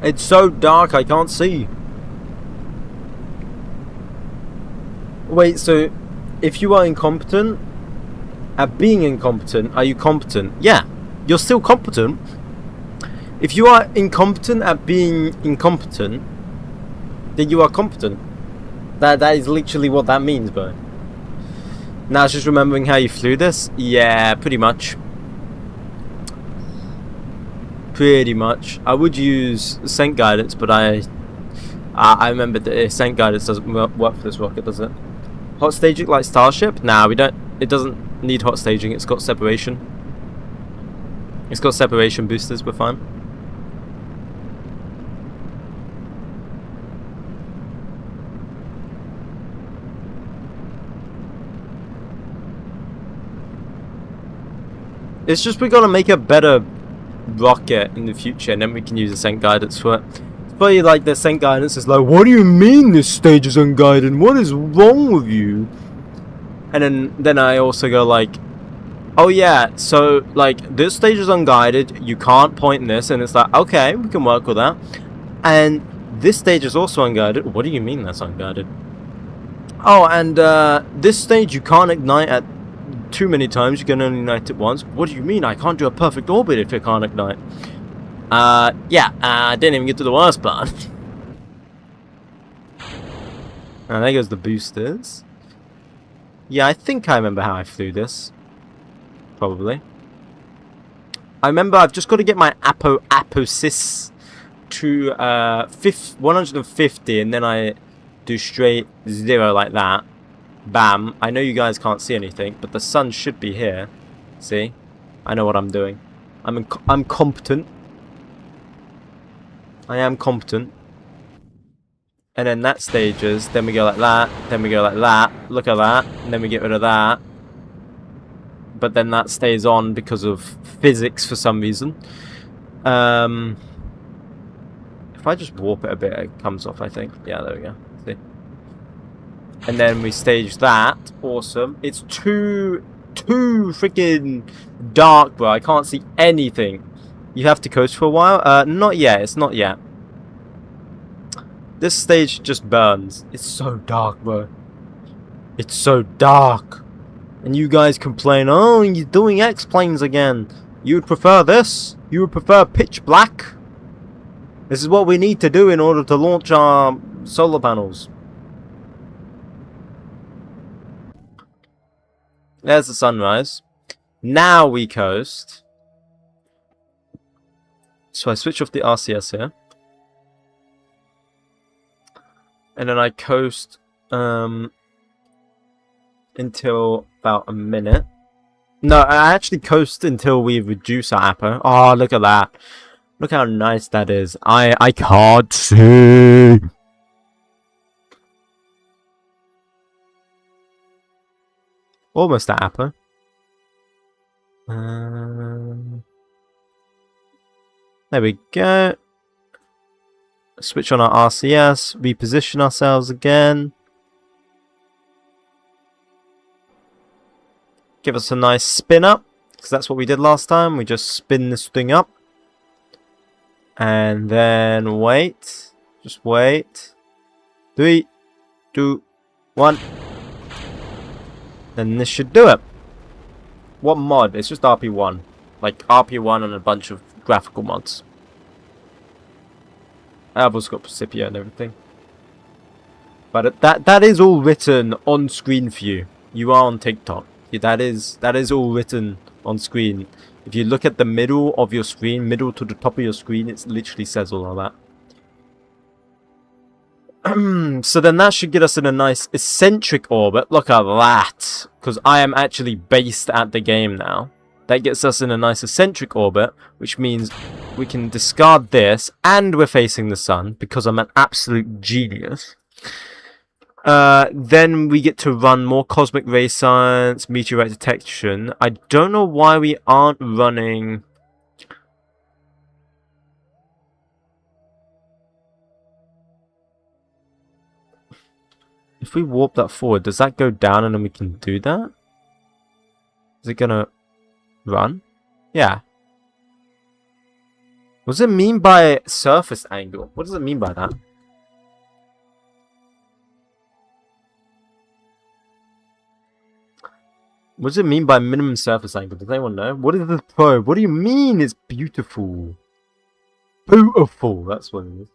It's so dark I can't see. Wait, so if you are incompetent at being incompetent, are you competent? Yeah, you're still competent. If you are incompetent at being incompetent, then you are competent. That is literally what that means, bro. Now it's just remembering how you flew this. Yeah, pretty much. Pretty much. I would use Ascent Guidance, but I remember that Ascent Guidance doesn't work for this rocket, does it? Hot staging like Starship? Nah, we don't. It doesn't need hot staging. It's got separation. It's got separation boosters. We're fine. It's just we gotta make a better rocket in the future, and then we can use Ascent Guidance for it. It's probably like the Ascent Guidance is like, what do you mean this stage is unguided? What is wrong with you? And then I also go like, oh yeah, so like this stage is unguided, you can't point this, and it's like, okay, we can work with that. And this stage is also unguided. What do you mean that's unguided? Oh, and this stage you can't ignite at too many times, you can only ignite it once. What do you mean I can't do a perfect orbit if I can't ignite? Yeah, I didn't even get to the worst part. And there goes the boosters. Yeah, I think I remember how I flew this. Probably. I remember I've just got to get my aposis to 150, and then I do straight 0 like that. Bam. I know you guys can't see anything, but the sun should be here. See? I know what I'm doing. I'm competent. I am competent. And then that stages, then we go like that, then we go like that. Look at that, and then we get rid of that. But then that stays on because of physics for some reason. If I just warp it a bit, it comes off, I think. Yeah, there we go. See? And then we stage that. Awesome. It's too freaking dark, bro. I can't see anything. You have to coast for a while? Not yet. It's not yet. This stage just burns. It's so dark, bro. It's so dark. And you guys complain, oh, you're doing X-planes again. You would prefer this? You would prefer pitch black? This is what we need to do in order to launch our solar panels. There's the sunrise. Now we coast. So I switch off the RCS here. And then I coast until about a minute. No, I actually coast until we reduce our apo. Oh, look at that. Look how nice that is. I can't see. Almost at apo. There we go. Switch on our RCS. Reposition ourselves again. Give us a nice spin up. Because that's what we did last time. We just spin this thing up. And then wait. Just wait. 3, 2, 1. Then this should do it. What mod? It's just RP1. Like RP1 and a bunch of graphical mods. I've also got Principia and everything. But that is all written on screen for you. You are on TikTok. That is all written on screen. If you look at the middle of your screen, middle to the top of your screen, it literally says all of that. So then that should get us in a nice eccentric orbit. Look at that. Because I am actually based at the game now. That gets us in a nice eccentric orbit, which means we can discard this, and we're facing the sun, because I'm an absolute genius. Then we get to run more cosmic ray science, meteorite detection. I don't know why we aren't running... If we warp that forward, does that go down and then we can do that? Is it gonna run? Yeah. What does it mean by surface angle? What does it mean by that? What does it mean by minimum surface angle? Does anyone know? What is this probe? What do you mean it's beautiful? Beautiful, that's what it is.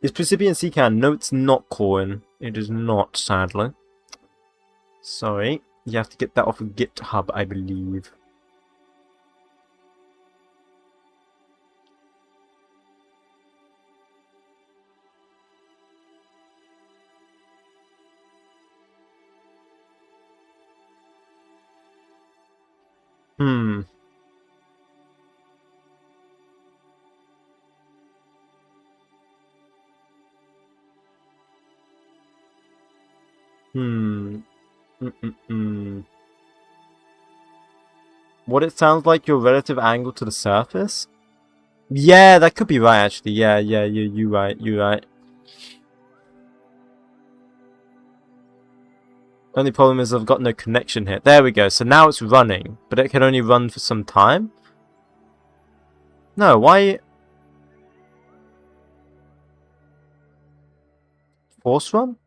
Is Principia 𝐒𝐸𝐴N? No, it's not Corin. It is not, sadly. Sorry. You have to get that off of GitHub, I believe. What it sounds like your relative angle to the surface? Yeah, that could be right actually. Yeah, you're right. Only problem is I've got no connection here. There we go. So now it's running, but it can only run for some time. No, why? Force run?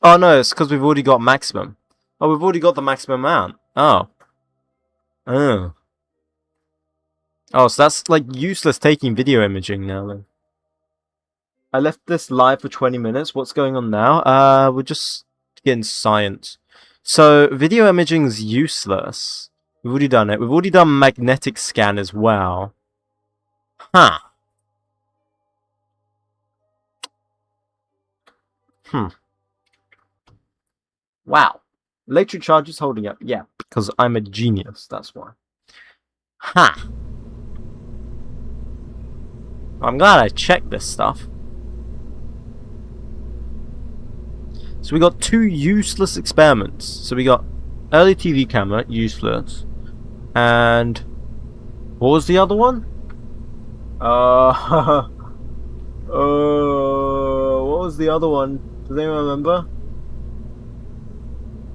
Oh no, it's because we've already got maximum. Oh, we've already got the maximum amount. Oh. Oh, so that's like useless taking video imaging now then. I left this live for 20 minutes. What's going on now? We're just getting science. So, video imaging is useless. We've already done it. We've already done magnetic scan as well. Huh. Wow. Electric charge is holding up. Yeah, because I'm a genius. That's why. Huh. I'm glad I checked this stuff. So we got two useless experiments. So we got early TV camera, useless. And what was the other one? What was the other one? Does anyone remember?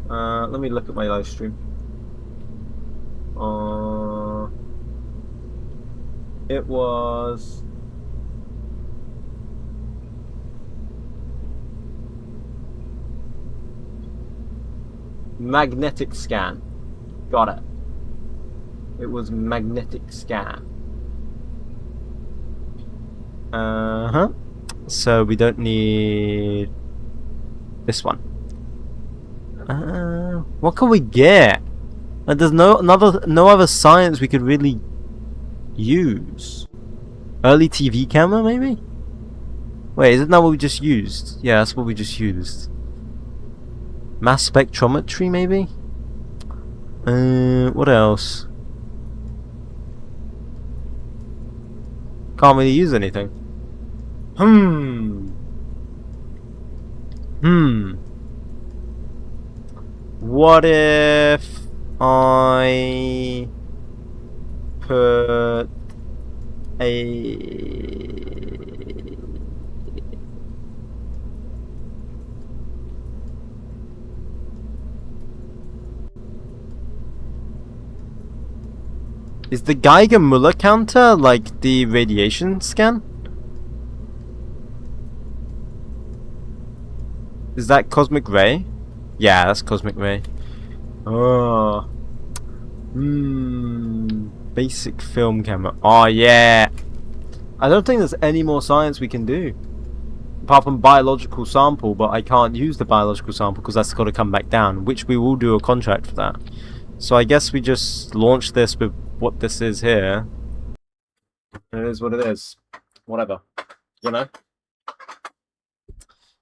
Let me look at my live stream. It was... magnetic scan. Got it. It was magnetic scan. So we don't need this one. What can we get? Like, there's no other science we could really use. Early TV camera, maybe? Wait, isn't that what we just used? Yeah, that's what we just used. Mass spectrometry, maybe? What else? Can't really use anything. What if I put a... Is the 𝐏𝐫𝐸𝐚 counter like the radiation scan? Is that cosmic ray? Yeah, that's cosmic ray. Oh. Basic film camera. Oh yeah. I don't think there's any more science we can do. apart from biological sample, but I can't use the biological sample because that's got to come back down, which we will do a contract for that. So I guess we just launch this with what this is here. It is what it is. Whatever. You know?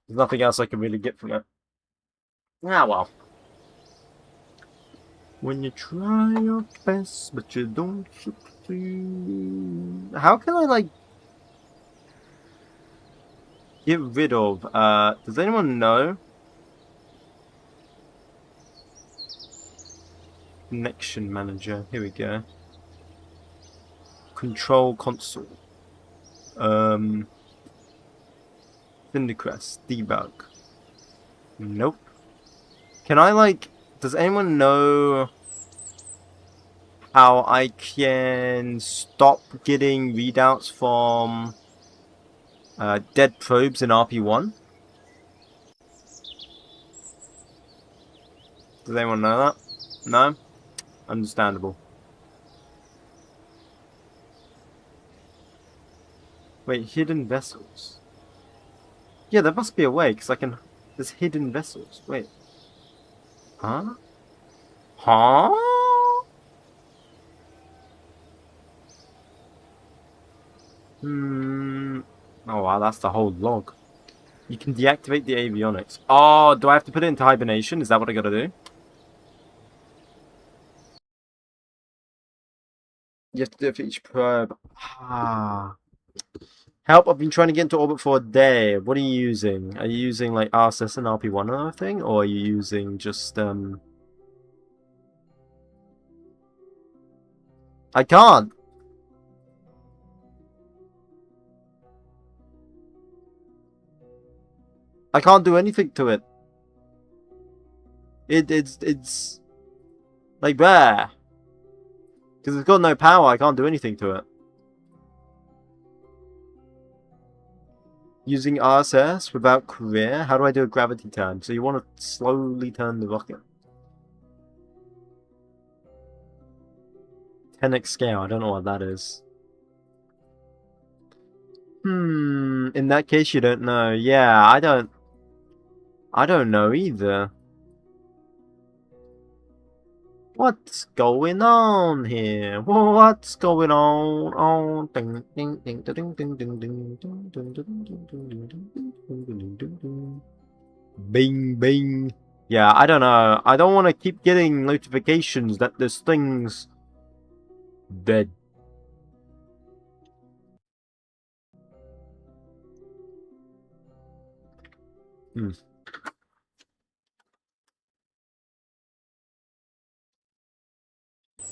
There's nothing else I can really get from it. Ah, well. When you try your best, but you don't succeed. How can I, like, get rid of, does anyone know? Connection manager, here we go. Control console. Vindicrest, debug. Nope. Can I, like, does anyone know how I can stop getting readouts from dead probes in RP1? Does anyone know that? No? Understandable. Wait, hidden vessels. Yeah, there must be a way, because I can... There's hidden vessels. Wait. Huh? Huh? Oh wow, that's the whole log. You can deactivate the avionics. Oh, do I have to put it into hibernation? Is that what I gotta do? You have to do it for each probe. Ah. Help, I've been trying to get into orbit for a day. What are you using? Are you using like RSS and RP1 or anything? Or are you using just I can't! I can't do anything to it. It's like there. Because it's got no power, I can't do anything to it. Using RSS without career? How do I do a gravity turn? So you want to slowly turn the rocket. 10x scale, I don't know what that is. In that case you don't know. Yeah, I don't know either. What's going on here? What's going on? Oh, ding ding ding ding ding ding ding ding. Bing bing. Yeah, I don't know. I don't want to keep getting notifications that there's things dead.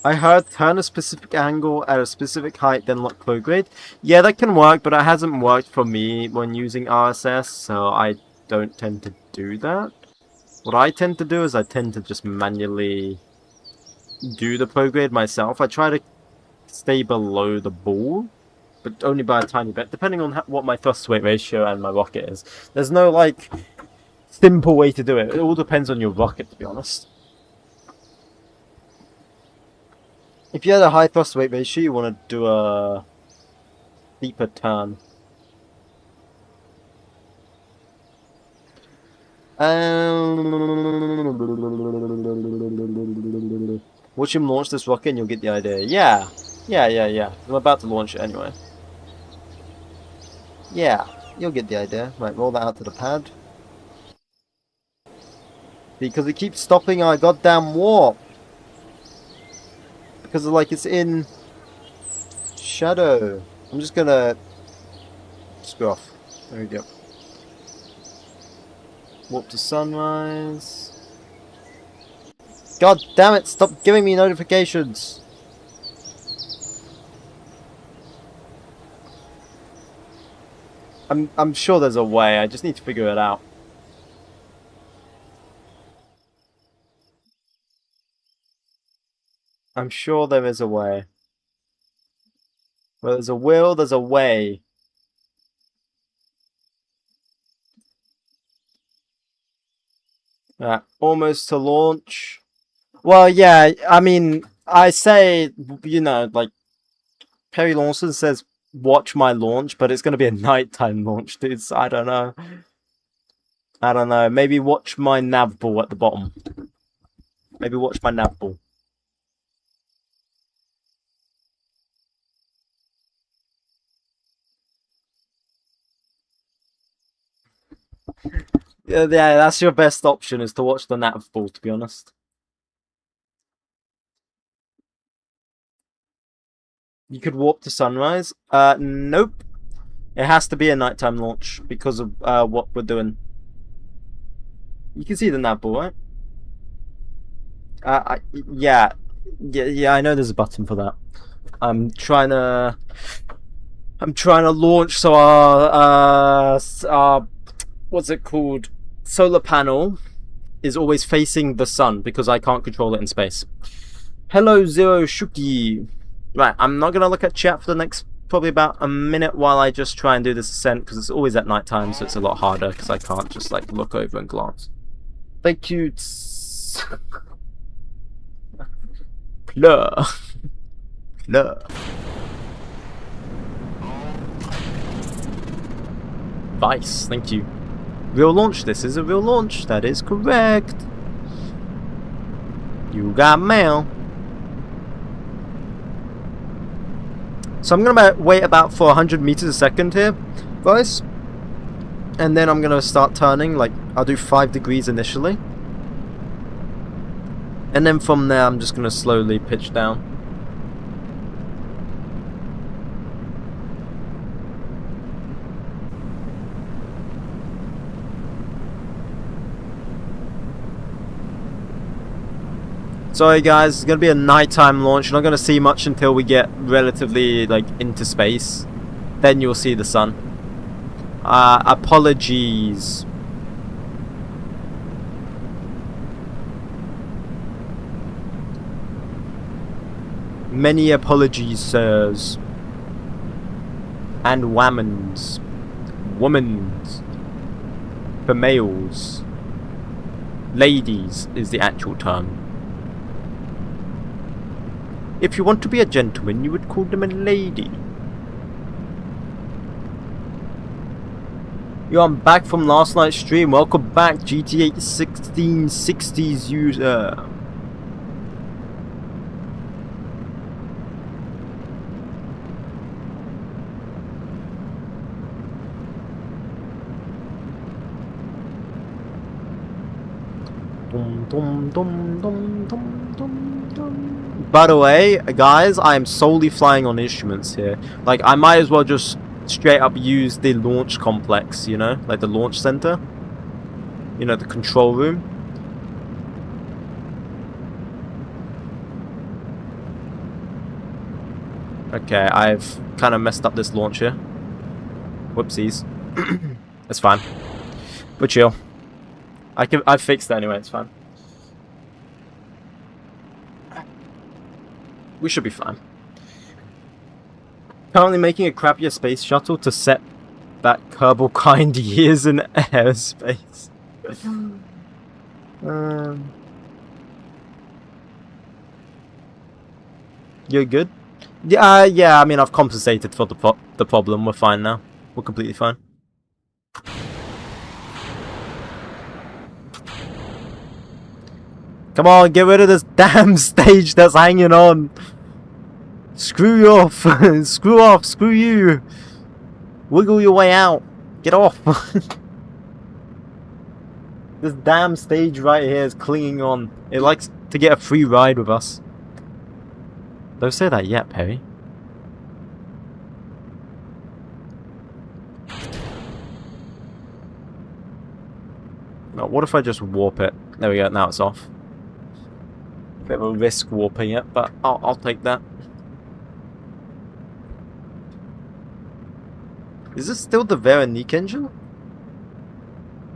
I heard turn a specific angle at a specific height, then lock prograde. Yeah, that can work, but it hasn't worked for me when using RSS, so I don't tend to do that. What I tend to do is I tend to just manually do the prograde myself. I try to stay below the ball, but only by a tiny bit, depending on what my thrust-to-weight ratio and my rocket is. There's no, like, simple way to do it. It all depends on your rocket, to be honest. If you had a high thrust-to-weight ratio, you want to do a deeper turn. Watch him launch this rocket and you'll get the idea. Yeah. I'm about to launch it anyway. Yeah, you'll get the idea. Right, roll that out to the pad. Because it keeps stopping our goddamn warp. Because like it's in shadow. I'm just gonna screw off. There we go. Warp to sunrise. God damn it, stop giving me notifications. I'm sure there's a way, I just need to figure it out. I'm sure there is a way. Where there's a will, there's a way. Almost to launch. Well, yeah, I mean, I say, you know, like, Perry Lawson says watch my launch, but it's going to be a nighttime launch, dudes. I don't know. I don't know. Maybe watch my nav ball at the bottom. Maybe watch my nav ball. Yeah, that's your best option, is to watch the nav ball, to be honest. You could warp to sunrise. Nope. It has to be a nighttime launch because of what we're doing. You can see the nav ball, right? Yeah, I know there's a button for that. I'm trying to launch so our what's it called? Solar panel is always facing the sun because I can't control it in space. Hello, 𝐒𝐤𝐚𝐥. Right, I'm not gonna look at chat for the next probably about a minute while I just try and do this ascent, because it's always at night time, so it's a lot harder because I can't just like look over and glance. Thank you. Plur. Plur. Vice, thank you. Real launch, this is a real launch, that is correct. You got mail. So I'm gonna wait about for 100 meters a second here, guys. And then I'm gonna start turning, like, I'll do 5 degrees initially. And then from there, I'm just gonna slowly pitch down. Sorry guys, it's gonna be a nighttime launch. You're not gonna see much until we get relatively like into space. Then you'll see the sun. Apologies. Many apologies, sirs. And womans. Womans. For males. Ladies is the actual term. If you want to be a gentleman, you would call them a lady. Yo, I'm back from last night's stream. Welcome back, GTA 1660s user. Dum dum dum dum dum dum dum. By the way, guys, I am solely flying on instruments here. Like, I might as well just straight up use the launch complex, you know? Like the launch center. You know, the control room. Okay, I've kind of messed up this launch here. Whoopsies. It's fine. But chill. I've fixed it anyway, it's fine. We should be fine. Currently making a crappier space shuttle to set back 𝐏𝐫𝐸𝐚 years in airspace. You're good? Yeah, I mean, I've compensated for the problem. We're fine now. We're completely fine. Come on, get rid of this damn stage that's hanging on. Screw you off. Screw off. Screw you. Wiggle your way out. Get off. This damn stage right here is clinging on. It likes to get a free ride with us. Don't say that yet, Perry. Now, what if I just warp it? There we go, now it's off. Bit of a risk warping it, but I'll take that. Is this still the 𝐊𝐸𝐚𝐥 engine?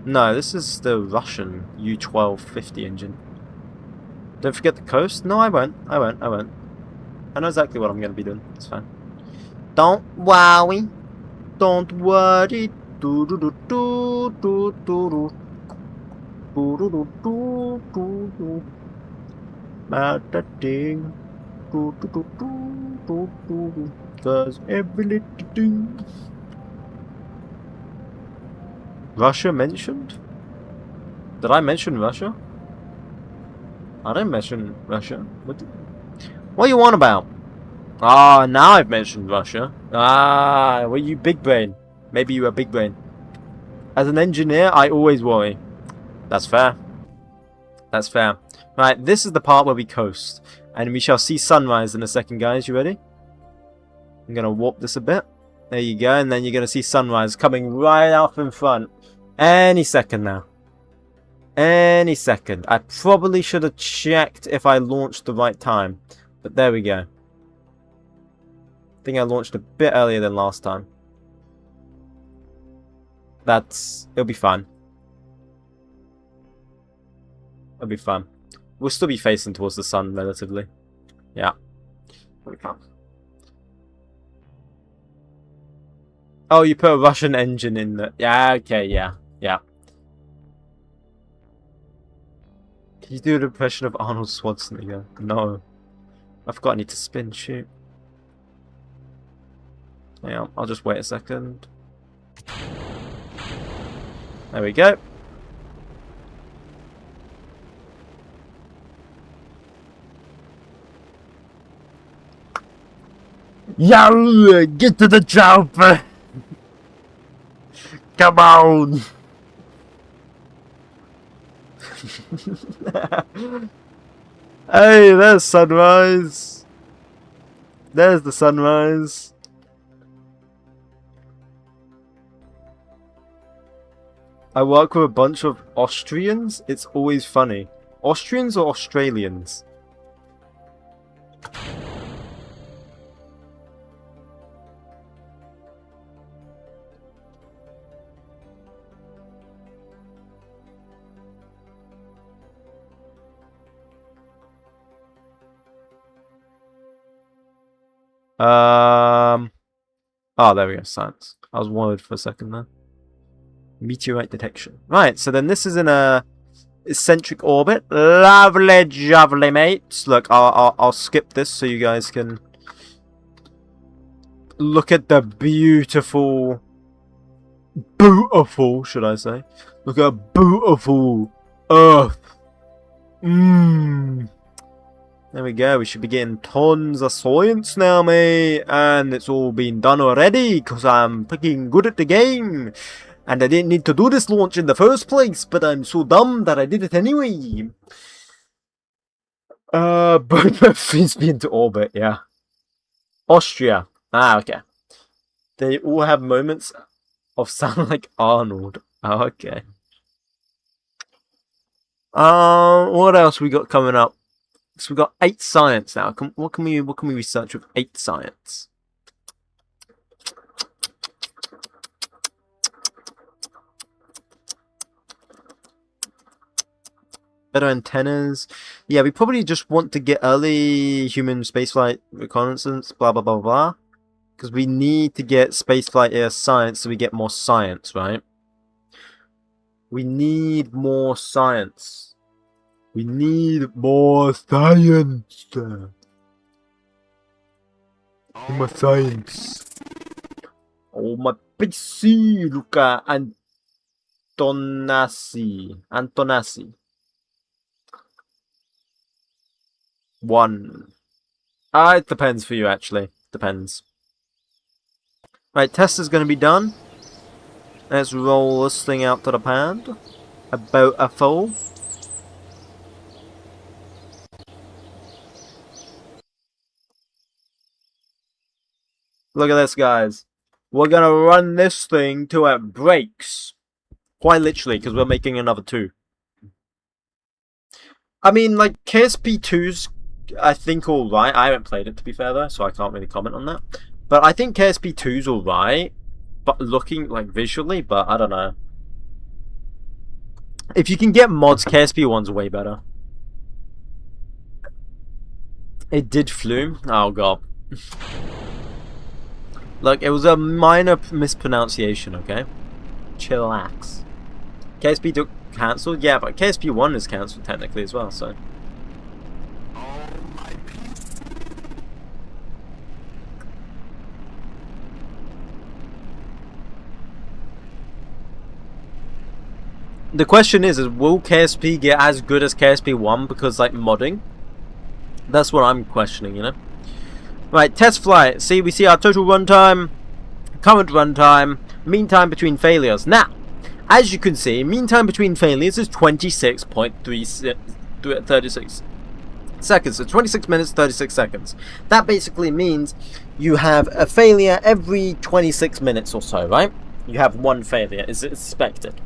No, this is the Russian U-1250 engine. Don't forget the coast? No, I won't. I know exactly what I'm going to be doing. It's fine. Don't worry. Don't worry. Do do do do do do do. Do do do do do do. About that thing. Do do do do do do. does every little thing. Russia mentioned? Did I mention Russia? I didn't mention Russia. What are you on about? Ah, now I've mentioned Russia. Ah, well, you big brain. Maybe you are big brain. As an engineer, I always worry. That's fair. That's fair. Right, this is the part where we coast. And we shall see sunrise in a second, guys. You ready? I'm going to warp this a bit. There you go. And then you're going to see sunrise coming right up in front. Any second now. Any second. I probably should have checked if I launched the right time. But there we go. I think I launched a bit earlier than last time. It'll be fun. It'll be fun. We'll still be facing towards the sun relatively. Yeah. It'll be fun. Oh, you put a Russian engine in the... Yeah, okay, yeah. Yeah. Can you do an impression of Arnold Schwarzenegger? No. I forgot I need to spin, shoot. Yeah, I'll just wait a second. There we go. Yeah, get to the chopper. Come on. Hey, there's sunrise. There's the sunrise. I work with a bunch of Austrians. It's always funny. Austrians or Australians? Oh, there we go. Science. I was worried for a second there. Meteorite detection. Right, so then this is in a eccentric orbit. Lovely jubbly, mates. Look, I'll skip this so you guys can look at the beautiful, should I say? Look at beautiful Earth. There we go. We should be getting tons of science now, mate. And it's all been done already because I'm freaking good at the game. And I didn't need to do this launch in the first place, but I'm so dumb that I did it anyway. But fins me into orbit, yeah. Austria. Ah, okay. They all have moments of sound like Arnold. Oh, okay. What else we got coming up? So we got 8 science now. What can we research with 8 science? Better antennas. Yeah, we probably just want to get early human spaceflight reconnaissance, blah blah blah blah. Because we need to get spaceflight air science so we get more science, right? We need more science. We need more science. More science. Oh, my PC, Luca Antonassi. 1. It depends for you, actually. Depends. Right, test is going to be done. Let's roll this thing out to the pad. About a full. Look at this, guys. We're going to run this thing till it breaks. Quite literally, because we're making another 2. I mean, like, KSP2's, I think, alright. I haven't played it, to be fair, though, so I can't really comment on that. But I think KSP2's alright. But looking, like, visually, but I don't know. If you can get mods, KSP1's way better. It did flume. Oh, God. Look, it was a minor mispronunciation, okay? Chillax. KSP took cancelled? Yeah, but KSP1 is cancelled technically as well, so. The question is will KSP get as good as KSP 1 because like modding? That's what I'm questioning, you know. Right, test flight. See, we see our total runtime, current runtime, mean time between failures. Now, as you can see, mean time between failures is 26.36 seconds. So 26 minutes, 36 seconds. That basically means you have a failure every 26 minutes or so, right? You have one failure, is expected.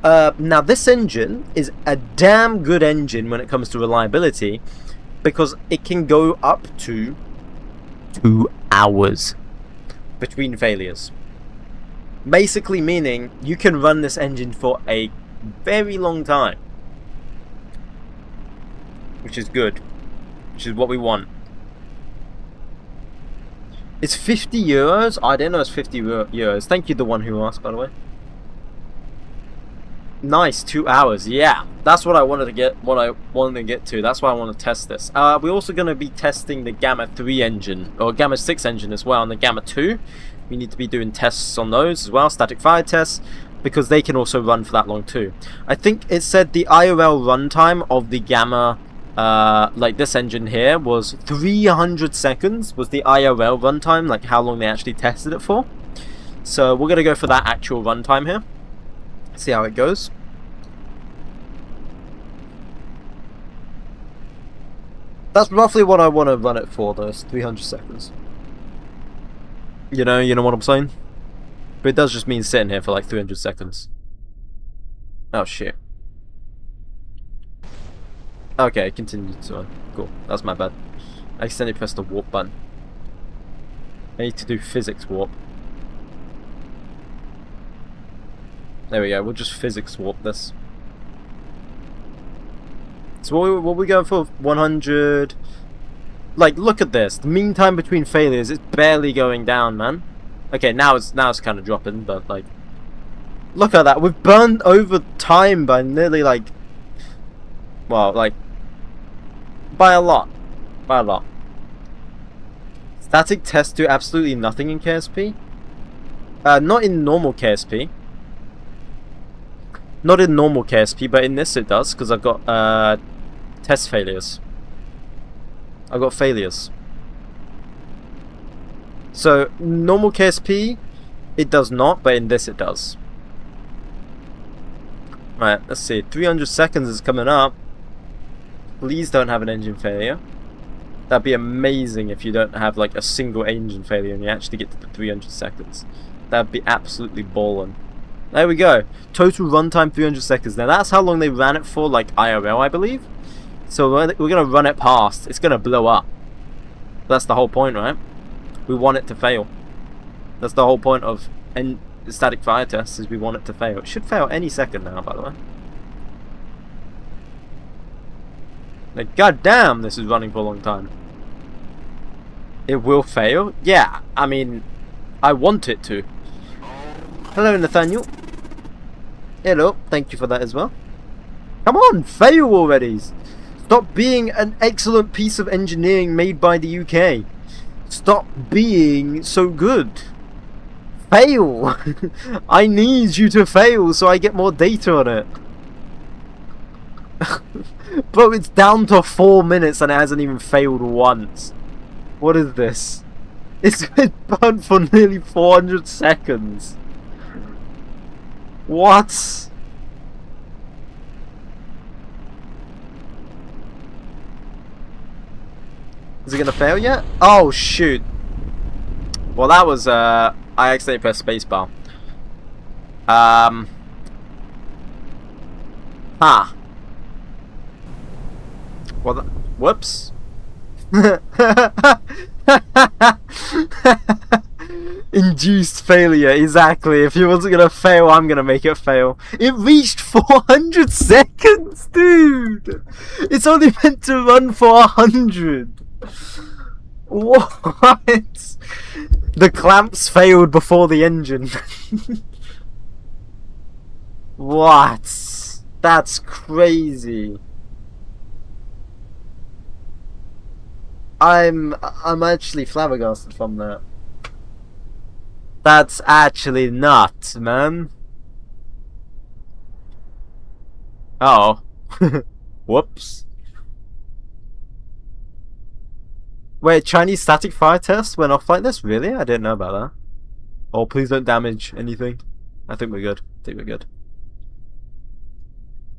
Now, this engine is a damn good engine when it comes to reliability, because it can go up to 2 hours between failures. Basically meaning you can run this engine for a very long time, which is good, which is what we want. It's 50 euros? I didn't know it's 50 euros. Thank you, the one who asked, by the way. Nice, 2 hours. Yeah, that's what I wanted to get. To. That's why I want to test this. We're also going to be testing the Gamma 3 engine, or Gamma 6 engine as well, and the Gamma 2. We need to be doing tests on those as well, static fire tests, because they can also run for that long too. I think it said the IRL runtime of the Gamma, like this engine here, was 300 seconds. Was the IRL runtime, like how long they actually tested it for. So we're going to go for that actual runtime here. See how it goes. That's roughly what I want to run it for, those 300 seconds. You know what I'm saying? But it does just mean sitting here for like 300 seconds. Oh shit. Okay, continue to cool. That's my bad. I accidentally pressed the warp button. I need to do physics warp. There we go, we'll just physics warp this. So what we going for? 100... Like, look at this. The mean time between failures is barely going down, man. Okay, now it's kind of dropping, but like... Look at that, we've burned over time by nearly like... Well, like... By a lot. By a lot. Static tests do absolutely nothing in KSP. Not in normal KSP. Not in normal KSP, but in this it does, because I've got test failures. I've got failures. So, normal KSP, it does not, but in this it does. Right, let's see. 300 seconds is coming up. Please don't have an engine failure. That'd be amazing if you don't have like a single engine failure and you actually get to the 300 seconds. That'd be absolutely ballin'. There we go. Total runtime 300 seconds. Now that's how long they ran it for, like IRL, I believe. So we're gonna run it past. It's gonna blow up. That's the whole point, right? We want it to fail. That's the whole point of static fire tests, is we want it to fail. It should fail any second now, by the way. Like, goddamn, this is running for a long time. It will fail? Yeah, I mean, I want it to. Hello, Nathaniel. Hello, thank you for that as well. Come on, fail already. Stop being an excellent piece of engineering made by the UK. Stop being so good. Fail. I need you to fail so I get more data on it. Bro, it's down to 4 minutes and it hasn't even failed once. What is this? It's been burnt for nearly 400 seconds. What? Is it gonna fail yet? Oh shoot. Well, that was I accidentally pressed spacebar. Well, whoops. Induced failure, exactly. If it wasn't gonna fail, I'm gonna make it fail. It reached 400 seconds, dude. It's only meant to run for 100. What? The clamps failed before the engine. What? That's crazy. I'm actually flabbergasted from that. That's actually nuts, man. Oh. Whoops. Wait, Chinese static fire test went off like this? Really? I didn't know about that. Oh, please don't damage anything. I think we're good. I think we're good.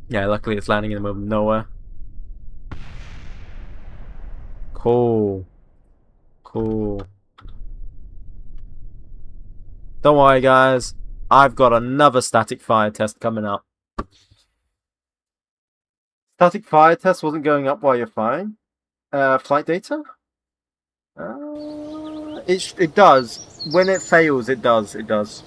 Yeah, luckily it's landing in the middle of nowhere. Cool. Cool. Don't worry, guys. I've got another static fire test coming up. Static fire test wasn't going up while you're flying? Flight data? It does. When it fails, it does. It does.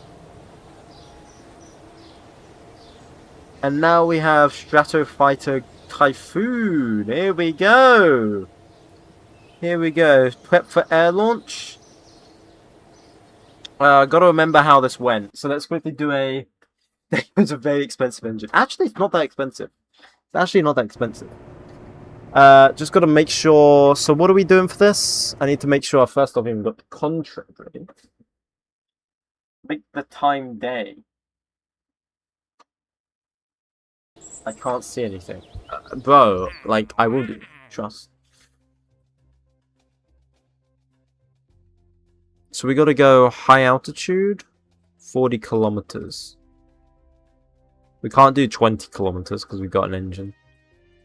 And now we have Stratofighter Typhoon. Here we go. Here we go. Prep for air launch. Gotta remember how this went. So let's quickly do a... It's a very expensive engine. Actually, it's not that expensive. It's actually not that expensive. Just gotta make sure... So what are we doing for this? I need to make sure first off we've got the contract ready. Make the time day. I can't see anything. Bro, like, I will do. Trust. So we gotta go high altitude, 40 kilometers. We can't do 20 kilometers because we've got an engine.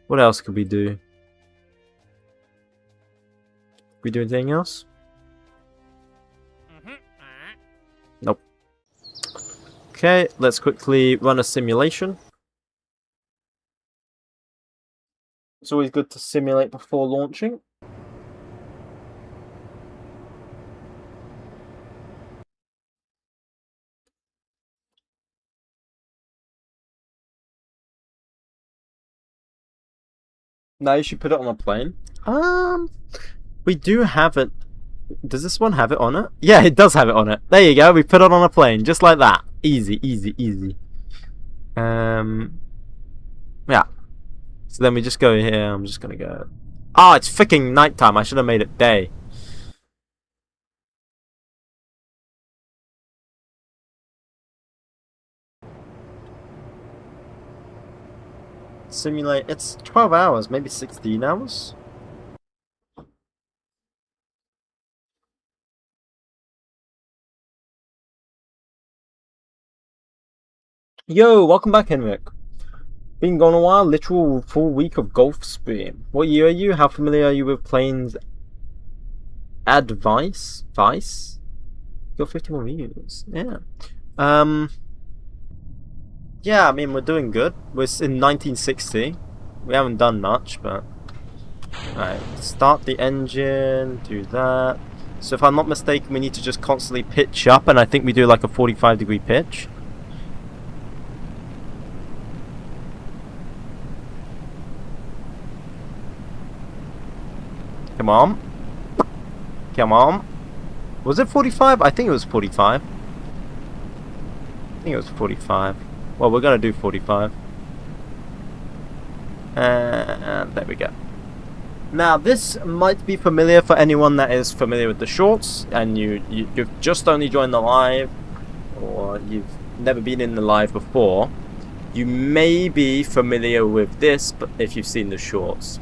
What else could we do? We do anything else? Nope. Okay, let's quickly run a simulation. It's always good to simulate before launching. Now you should put it on a plane. We do have it. Does this one have it on it? Yeah, it does have it on it. There you go. We put it on a plane, just like that. Easy, easy, easy. Yeah. So then we just go here. I'm just gonna go. Oh, it's freaking nighttime. I should have made it day. Simulate. It's 12 hours, maybe 16 hours. Yo, welcome back, 𝐏𝐿𝐴𝐿𝐴. Been gone a while, literal full week of golf stream. What year are you? How familiar are you with planes? Advice? Vice? Got 50 more views. Yeah. Yeah, I mean, we're doing good. We're in 1960. We haven't done much, but... Alright, start the engine, do that. So if I'm not mistaken, we need to just constantly pitch up, and I think we do like a 45-degree pitch. Come on. Come on. Was it 45? I think it was 45. I think it was 45. Well, we're going to do 45. And there we go. Now, this might be familiar for anyone that is familiar with the shorts, and you've just only joined the live, or you've never been in the live before. You may be familiar with this, but if you've seen the shorts.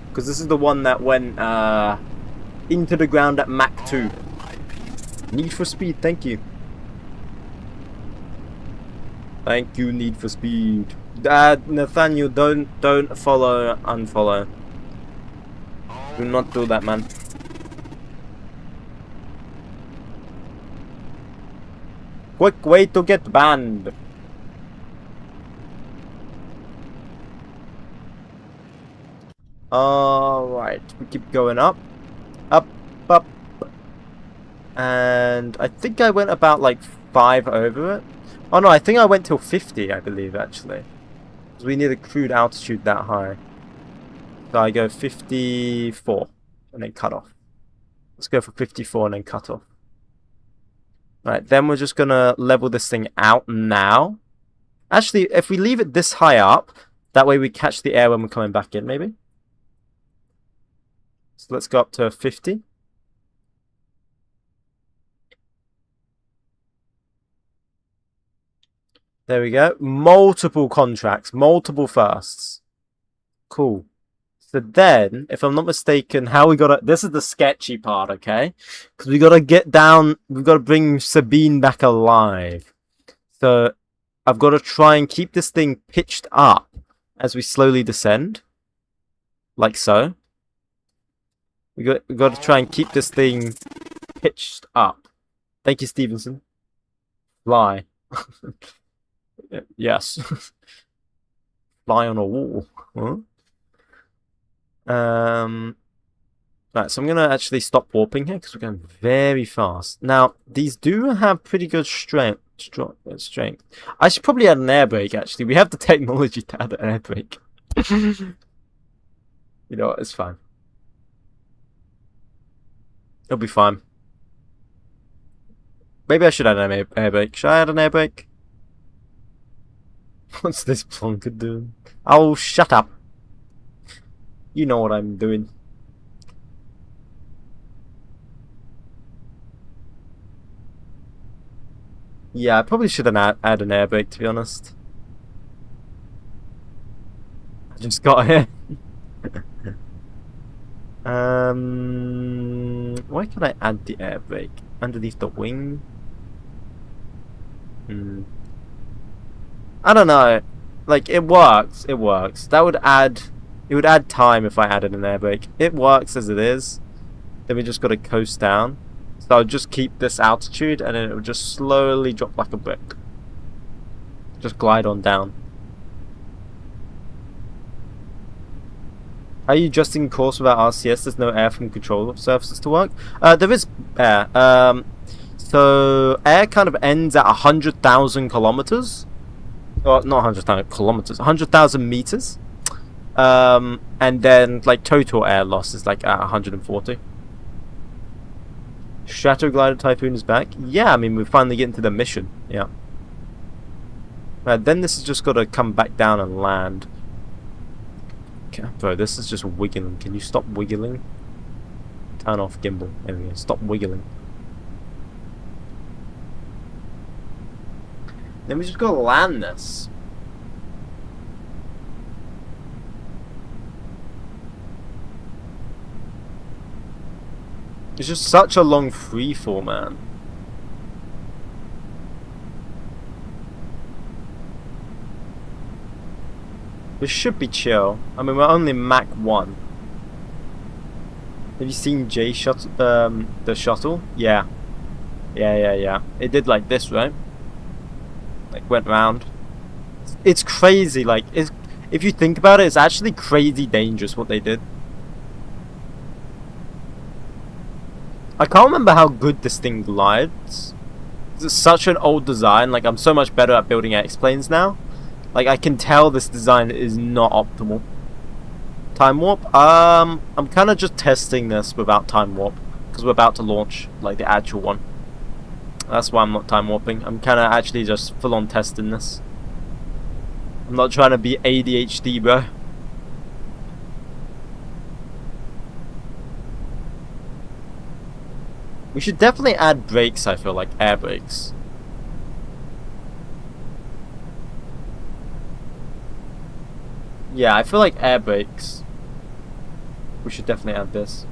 Because this is the one that went into the ground at Mach 2. Need for Speed, thank you. Thank you, Need for Speed. Nathaniel, don't follow, unfollow. Do not do that, man. Quick way to get banned. Alright, we keep going up. Up, up. And I think I went about like 5 over it. Oh no, I think I went till 50, I believe, actually. Because we need a crude altitude that high. So I go 54 and then cut off. Let's go for 54 and then cut off. Right, then we're just gonna level this thing out now. Actually, if we leave it this high up, that way we catch the air when we're coming back in, maybe. So let's go up to 50. There we go. Multiple contracts, multiple firsts. Cool. So then, if I'm not mistaken, how we gotta... This is the sketchy part, okay? Because we gotta get down... We've got to bring Sabine back alive. So, I've got to try and keep this thing pitched up as we slowly descend. Like so. We got to try and keep this thing pitched up. Thank you, Stevenson. Fly. Yes. Fly on a wall. Huh? Right, so I'm gonna actually stop warping here because we're going very fast. Now, these do have pretty good strength. I should probably add an air brake. Actually, we have the technology to add an air brake. You know what? It's fine. It'll be fine. Maybe I should add an air brake. Should I add an air brake? What's this plonker doing? Oh, shut up. You know what I'm doing. Yeah, I probably should add an air brake, to be honest. I just got here. Why can't I add the air brake? Underneath the wing? I don't know. Like, it works. It works. That would add... It would add time if I added an air brake. It works as it is. Then we just got to coast down. So I'll just keep this altitude and then it will just slowly drop like a brick. Just glide on down. Are you adjusting course without RCS? There's no air from control surfaces to work. There is air. So air kind of ends at 100,000 kilometers. Well, not 100,000 kilometers. 100,000 meters. And then like total air loss is like at 140. Shadow Glider Typhoon is back. Yeah, I mean we're finally getting to the mission. Yeah. Then this has just got to come back down and land. Okay, bro, this is just wiggling. Can you stop wiggling? Turn off gimbal. There we go. Stop wiggling. Then we just got to land this. It's just such a long freefall, man. This should be chill. I mean, we're only Mach 1. Have you seen J shuttle? The shuttle? Yeah. Yeah. It did like this, right? Like went round. It's crazy. Like, if you think about it, it's actually crazy dangerous what they did. I can't remember how good this thing glides. It's such an old design. Like, I'm so much better at building X-planes now. Like, I can tell this design is not optimal. Time warp? I'm kind of just testing this without time warp. Because we're about to launch, like, the actual one. That's why I'm not time warping. I'm kind of actually just full-on testing this. I'm not trying to be ADHD, bro. We should definitely add brakes, I feel like, air brakes. Yeah, I feel like air brakes. We should definitely add this.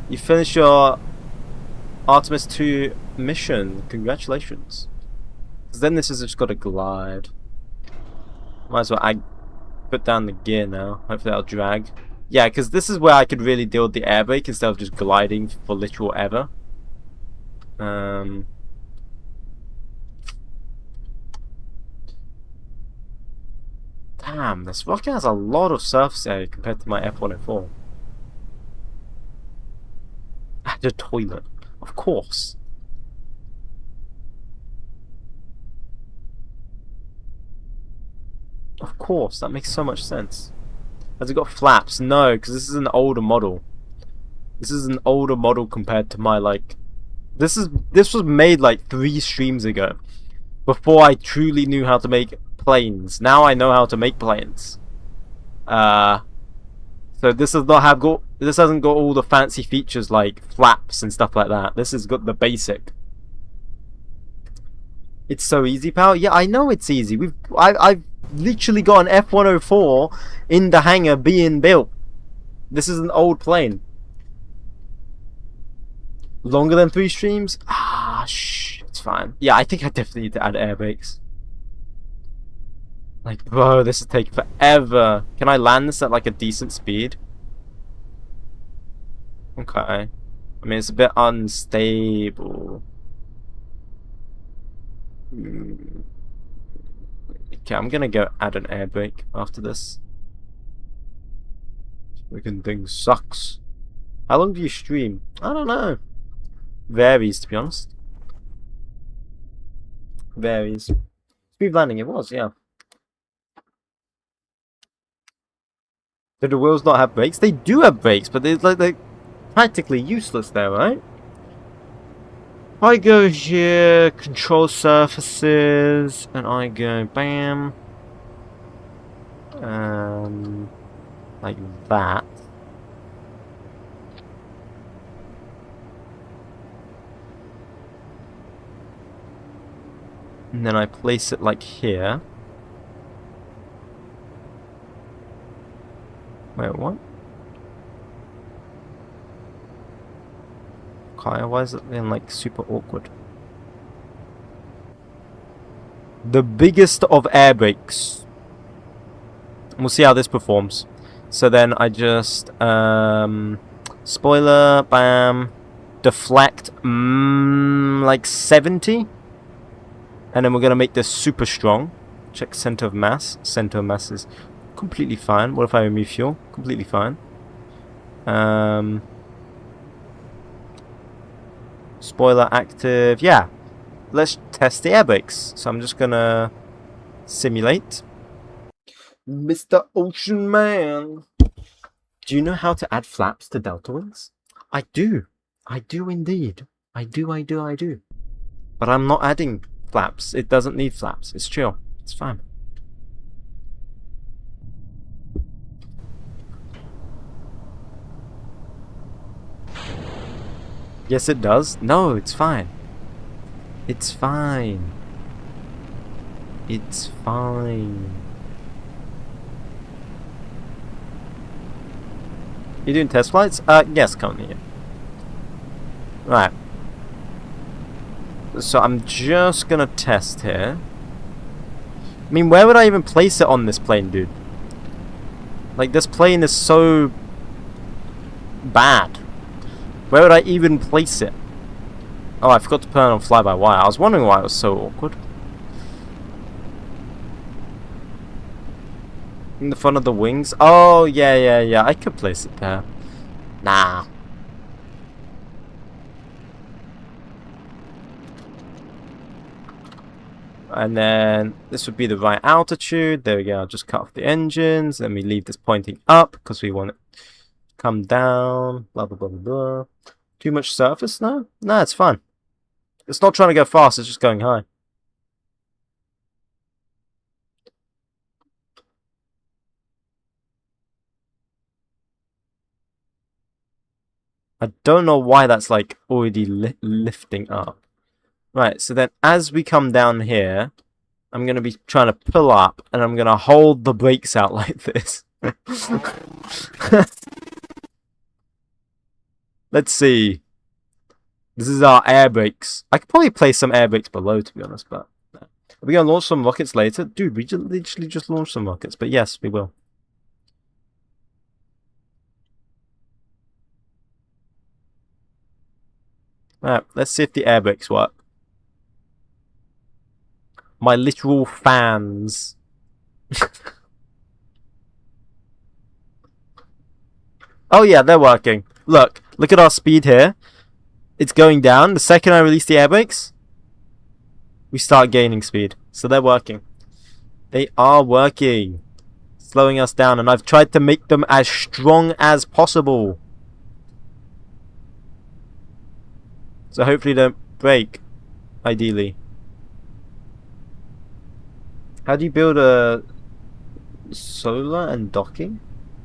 You finished your Artemis 2 mission. Congratulations. Because then this has just got to glide. Might as well put down the gear now. Hopefully that'll drag. Yeah, because this is where I could really deal with the air brake instead of just gliding for literal ever. Damn, this rocket has a lot of surface area compared to my F-104. The toilet, of course. Of course, that makes so much sense. Has it got flaps? No, because this is an older model. This is an older model compared to my, like... This was made like 3 streams ago. Before I truly knew how to make planes. Now I know how to make planes. So this does not have this hasn't got all the fancy features like flaps and stuff like that. This has got the basic. It's so easy, pal. Yeah, I know it's easy. I've literally got an F-104 in the hangar being built. This is an old plane. Longer than 3 streams? Ah, shh. It's fine. Yeah, I think I definitely need to add air brakes. Like, bro, this is taking forever. Can I land this at like a decent speed? Okay. I mean, it's a bit unstable. Okay, I'm gonna go add an air brake after this. Freaking thing sucks. How long do you stream? I don't know. Varies, to be honest. Varies. Smooth landing, it was, yeah. Do the wheels not have brakes? They do have brakes, but they're practically useless there, right? I go here, control surfaces, and I go bam. Like that. And then I place it like here. Wait, what? Okay, why is it being like super awkward? The biggest of air brakes. And we'll see how this performs. So then I just spoiler, bam, deflect, like 70. And then we're gonna make this super strong. Check center of mass. Center of mass is completely fine. What if I remove fuel? Completely fine. Spoiler active. Yeah. Let's test the air brakes. So I'm just gonna simulate. Mr. Ocean Man. Do you know how to add flaps to Delta Wings? I do. I do indeed. I do. But I'm not adding flaps. It doesn't need flaps. It's chill. It's fine. Yes, it does. No, it's fine. It's fine. It's fine. You doing test flights? Yes, currently. Yeah. Right. So I'm just gonna test here. I mean, where would I even place it on this plane, dude? Like, this plane is so bad. Where would I even place it? Oh, I forgot to put it on fly-by-wire. I was wondering why it was so awkward. In the front of the wings? Oh, yeah. I could place it there. Nah. And then this would be the right altitude. There we go. I'll just cut off the engines. Then we leave this pointing up because we want it to come down. Blah, blah, blah, blah, blah. Too much surface? No? No, it's fine. It's not trying to go fast. It's just going high. I don't know why that's like already lifting up. Right, so then as we come down here, I'm going to be trying to pull up and I'm going to hold the brakes out like this. Let's see. This is our air brakes. I could probably place some air brakes below, to be honest, but are we going to launch some rockets later? Dude, we literally just launched some rockets, but yes, we will. Alright, let's see if the air brakes work. My literal fans. Oh yeah, they're working. Look at our speed here. It's going down. The second I release the air brakes, we start gaining speed. So they're working. They are working. Slowing us down, and I've tried to make them as strong as possible. So hopefully they don't break, ideally. How do you build a solar and docking?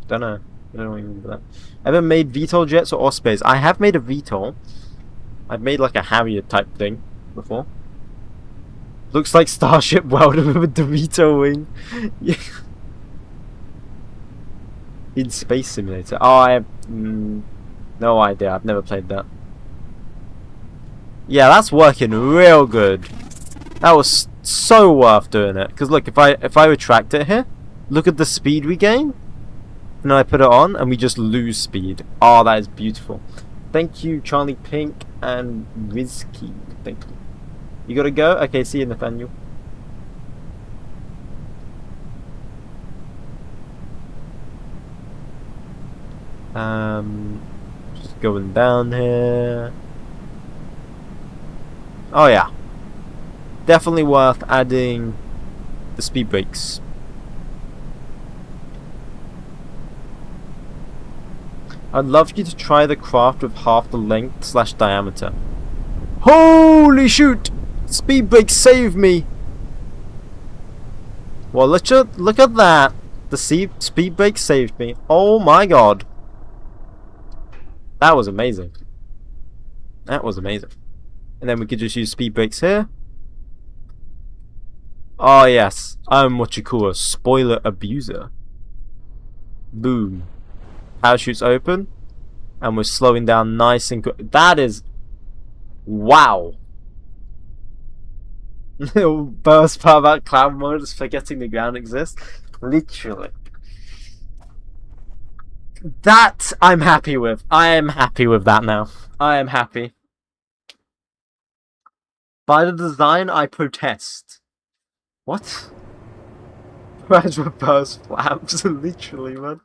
Don't know. I don't remember that. Ever made VTOL jets or Ospreys? I have made a VTOL. I've made like a Harrier type thing before. Looks like Starship welded with a Dorito wing. Yeah. In Space Simulator. Oh, I have no idea. I've never played that. Yeah, that's working real good. That was so worth doing it. Because look, if I retract it here, look at the speed we gain. And then I put it on, and we just lose speed. Oh, that is beautiful. Thank you, Charlie Pink and Rizky. Thank you. You gotta go? Okay, see you, Nathaniel. Just going down here. Oh yeah. Definitely worth adding the speed brakes. I'd love you to try the craft with half the length / diameter. Holy shoot! Speed brakes saved me! Well, look at that! The speed brakes saved me. Oh my god. That was amazing. That was amazing. And then we could just use speed brakes here. Oh yes, I'm what you call a spoiler abuser. Boom. Parachutes open. And we're slowing down nice and quick. That is... Wow. Little burst part about cloud mode is forgetting the ground exists. Literally. That I'm happy with. I am happy with that now. I am happy. By the design, I protest. What? Where's reverse flaps? Literally, man.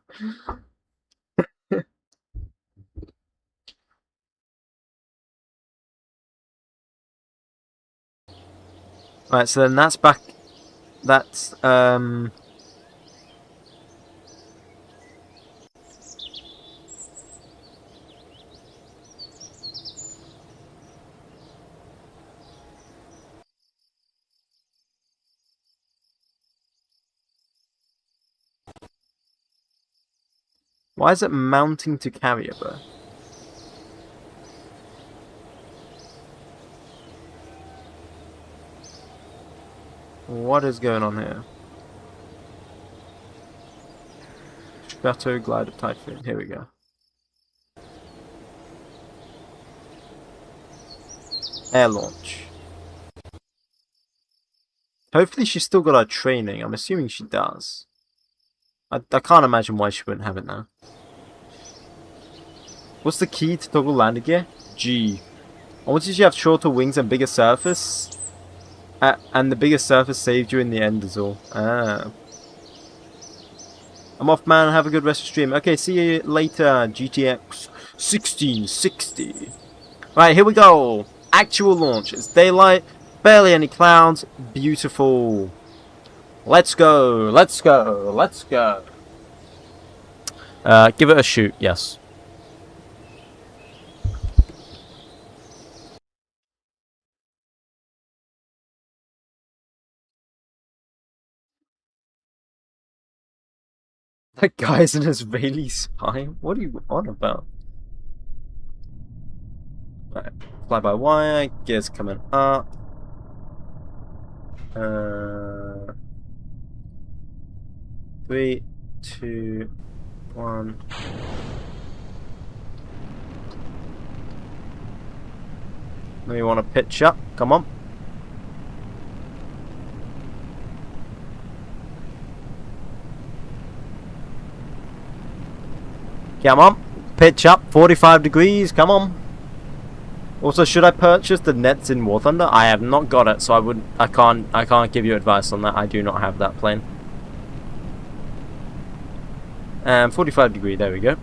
Right, so then that's back. That's why is it mounting to carrier, bro? What is going on here? Strato glider typhoon. Here we go. Air launch. Hopefully she's still got her training. I'm assuming she does. I can't imagine why she wouldn't have it now. What's the key to toggle landing gear? G. I wanted you to have shorter wings and bigger surface. And the bigger surface saved you in the end is all. Ah. I'm off, man. Have a good rest of the stream. Okay, see you later, GTX 1660. Right, here we go. Actual launch. It's daylight. Barely any clouds. Beautiful. Let's go. Let's go. Let's go. Give it a shoot. Yes. That guy's an Israeli spy? What are you on about? Right. Fly by wire. Gears coming up. 3, 2, 1. Maybe you want to pitch up. Come on. Come on. Pitch up. 45 degrees. Come on. Also, should I purchase the nets in War Thunder? I have not got it, so I can't give you advice on that. I do not have that plane. 45 degree, there we go.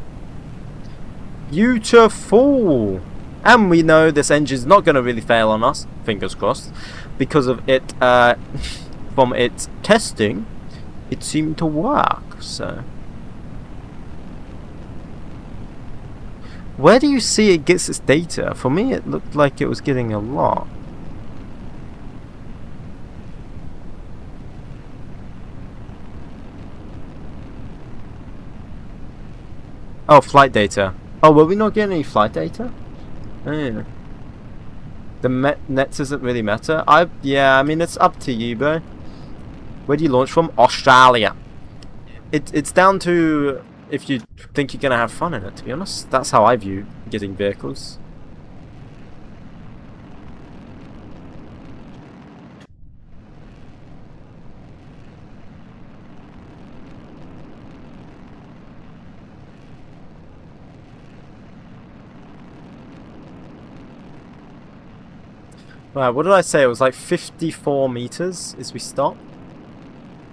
Beautiful! And we know this engine's not going to really fail on us, fingers crossed, because of it, from its testing, it seemed to work, so... Where do you see it gets its data? For me, it looked like it was getting a lot. Oh, flight data. Oh, were we not getting any flight data? Oh, yeah. The nets doesn't really matter. Yeah, I mean, it's up to you, bro. Where do you launch from? Australia. It's down to if you think you're gonna have fun in it, to be honest. That's how I view getting vehicles. Right, what did I say? It was like 54 meters as we stop.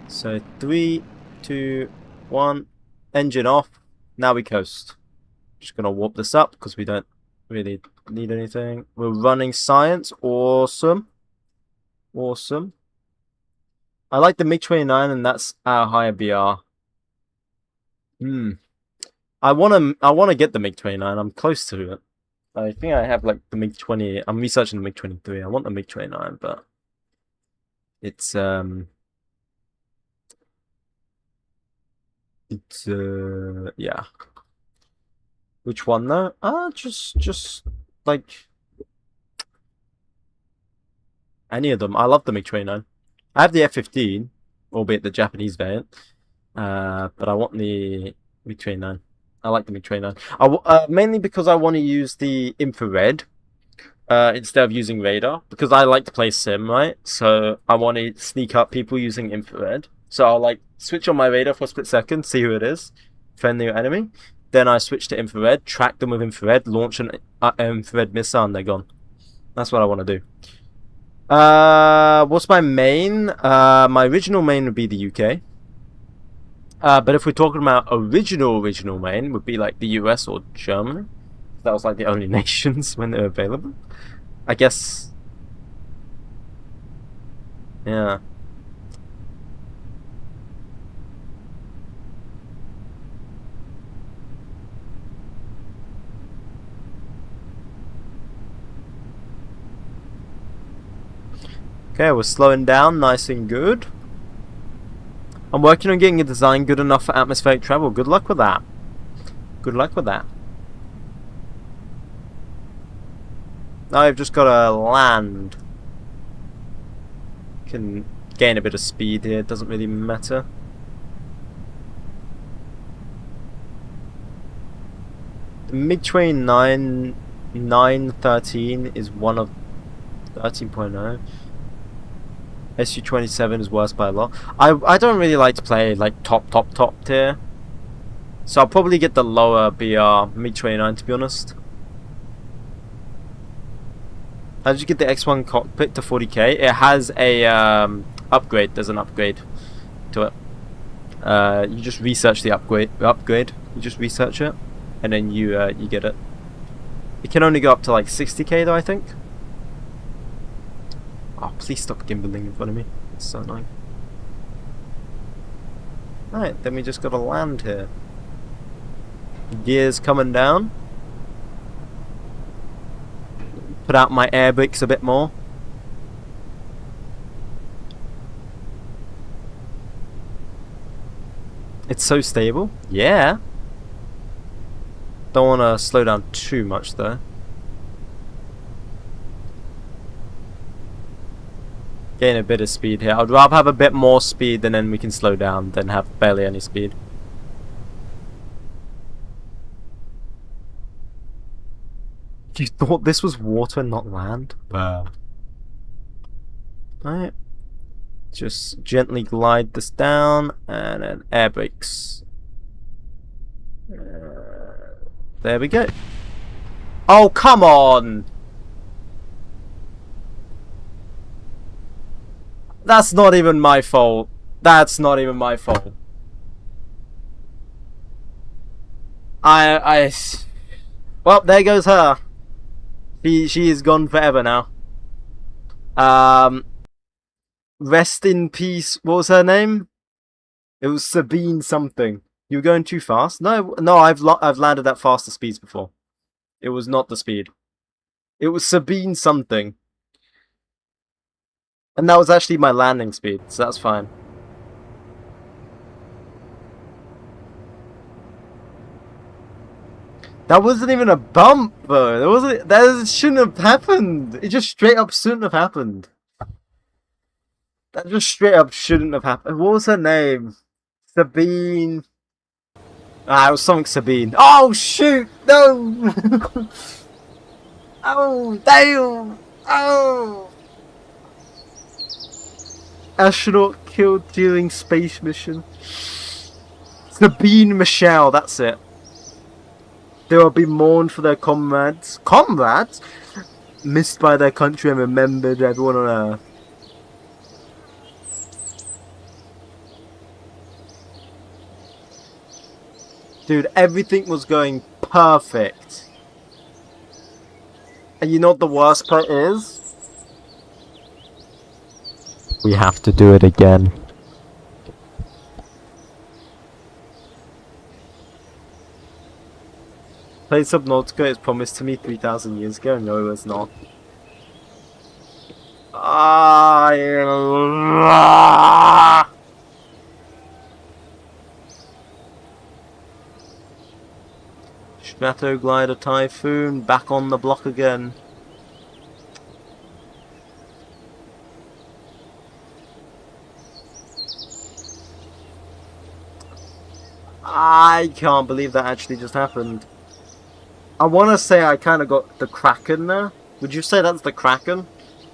So 3, 2, 1, engine off. Now we coast. Just gonna warp this up because we don't really need anything. We're running science. Awesome. Awesome. I like the MiG-29 and that's our higher BR. I wanna get the MiG-29. I'm close to it. I think I have like the MiG-20. I'm researching the MiG-23. I want the MiG-29, but it's yeah. Which one though? Just like any of them. I love the MiG-29. I have the F-15, albeit the Japanese variant. But I want the MiG-29. I like the MiG-29. Mainly because I want to use the infrared instead of using radar, because I like to play sim, right? So I want to sneak up people using infrared. So I'll like switch on my radar for a split second, see who it is, friendly or enemy. Then I switch to infrared, track them with infrared, launch an infrared missile, and they're gone. That's what I want to do. What's my main? My original main would be the UK. But if we're talking about original main, would be like the US or Germany. That was like the only nations when they were available. I guess. Yeah. Okay, we're slowing down, nice and good. I'm working on getting a design good enough for atmospheric travel. Good luck with that. Good luck with that. Now I've just got to land. Can gain a bit of speed here, doesn't really matter. The MiG-29 913 is one of 13.0. Su-27 is worse by a lot. I don't really like to play like top tier, so I'll probably get the lower BR MiG-29 to be honest. How did you get the X1 cockpit to 40k? It has a upgrade. There's an upgrade to it. You just research the upgrade. You just research it, and then you get it. It can only go up to like 60k though, I think. Oh, please stop gimbaling in front of me. It's so annoying. Alright, then we just gotta land here. Gears coming down. Put out my air brakes a bit more. It's so stable. Yeah. Don't want to slow down too much though. Gain a bit of speed here. I'd rather have a bit more speed and then we can slow down than have barely any speed. You thought this was water and not land? Alright. Just gently glide this down and then air brakes. There we go. Oh, come on! That's not even my fault. That's not even my fault. Well, there goes her. She is gone forever now. Rest in peace. What was her name? It was Sabine something. You were going too fast? No, I've landed at faster speeds before. It was not the speed. It was Sabine something. And that was actually my landing speed, so that's fine. That wasn't even a bump, though. There wasn't. That shouldn't have happened. It just straight up shouldn't have happened. That just straight up shouldn't have happened. What was her name? Sabine. Ah, it was something Sabine. Oh shoot! No! Oh damn! Oh! Astronaut killed during space mission. Sabine Michelle, that's it. They will be mourned for their comrades. Comrades? Missed by their country and remembered everyone on Earth. Dude, everything was going perfect. And you know what the worst part is? We have to do it again. Play Subnautica is promised to me 3,000 years ago. No, it was not. Stratoglider Typhoon back on the block again. I can't believe that actually just happened. I want to say I kind of got the Kraken there. Would you say that's the Kraken?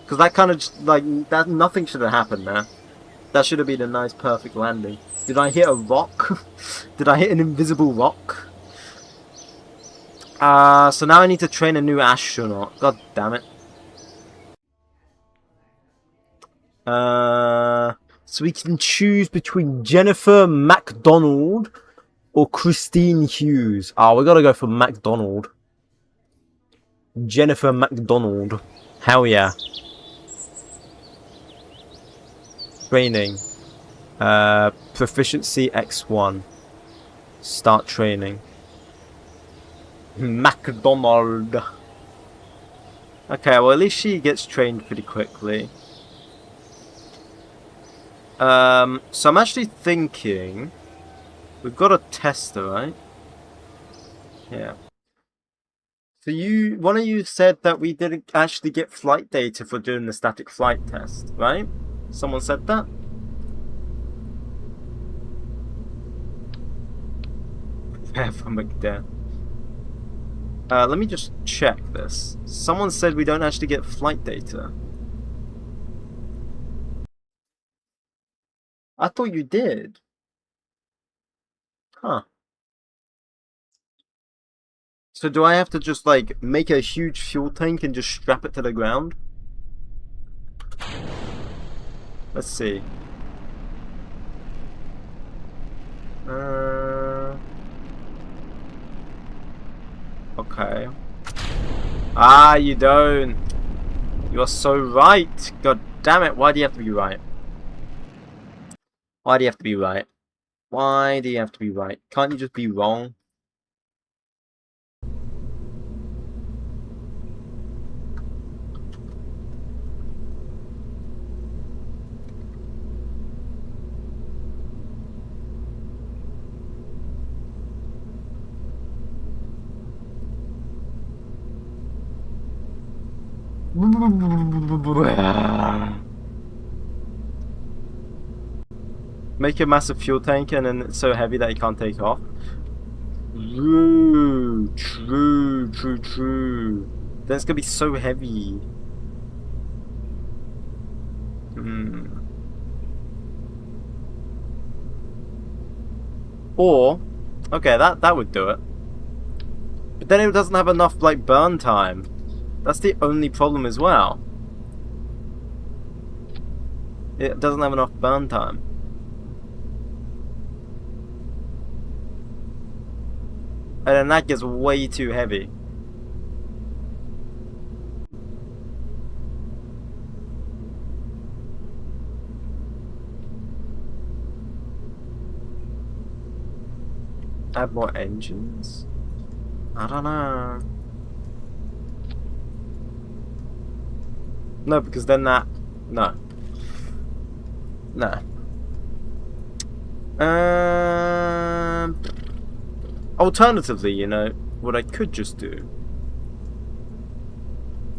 Because that kind of just, like, that nothing should have happened there. That should have been a nice perfect landing. Did I hit a rock? Did I hit an invisible rock? So now I need to train a new astronaut. God damn it. So we can choose between Jennifer MacDonald or Christine Hughes. Oh, we gotta go for MacDonald. Jennifer MacDonald. Hell yeah. Training. Proficiency X1. Start training. MacDonald. Okay, well at least she gets trained pretty quickly. So I'm actually thinking we've got a tester, right? Yeah. So one of you said that we didn't actually get flight data for doing the static flight test, right? Someone said that? Prepare for McDeath. Let me just check this. Someone said we don't actually get flight data. I thought you did. Huh. So do I have to just, like, make a huge fuel tank and just strap it to the ground? Let's see. Okay. Ah, you don't. You are so right. God damn it. Why do you have to be right? Why do you have to be right? Why do you have to be right? Can't you just be wrong? Make a massive fuel tank and then it's so heavy that you can't take off. True. Then it's gonna be so heavy. Or, okay, that would do it. But then it doesn't have enough, like, burn time. That's the only problem as well. It doesn't have enough burn time. And then that gets way too heavy. Add more engines? I don't know. No, because then that... No. No. Alternatively, you know, what I could just do,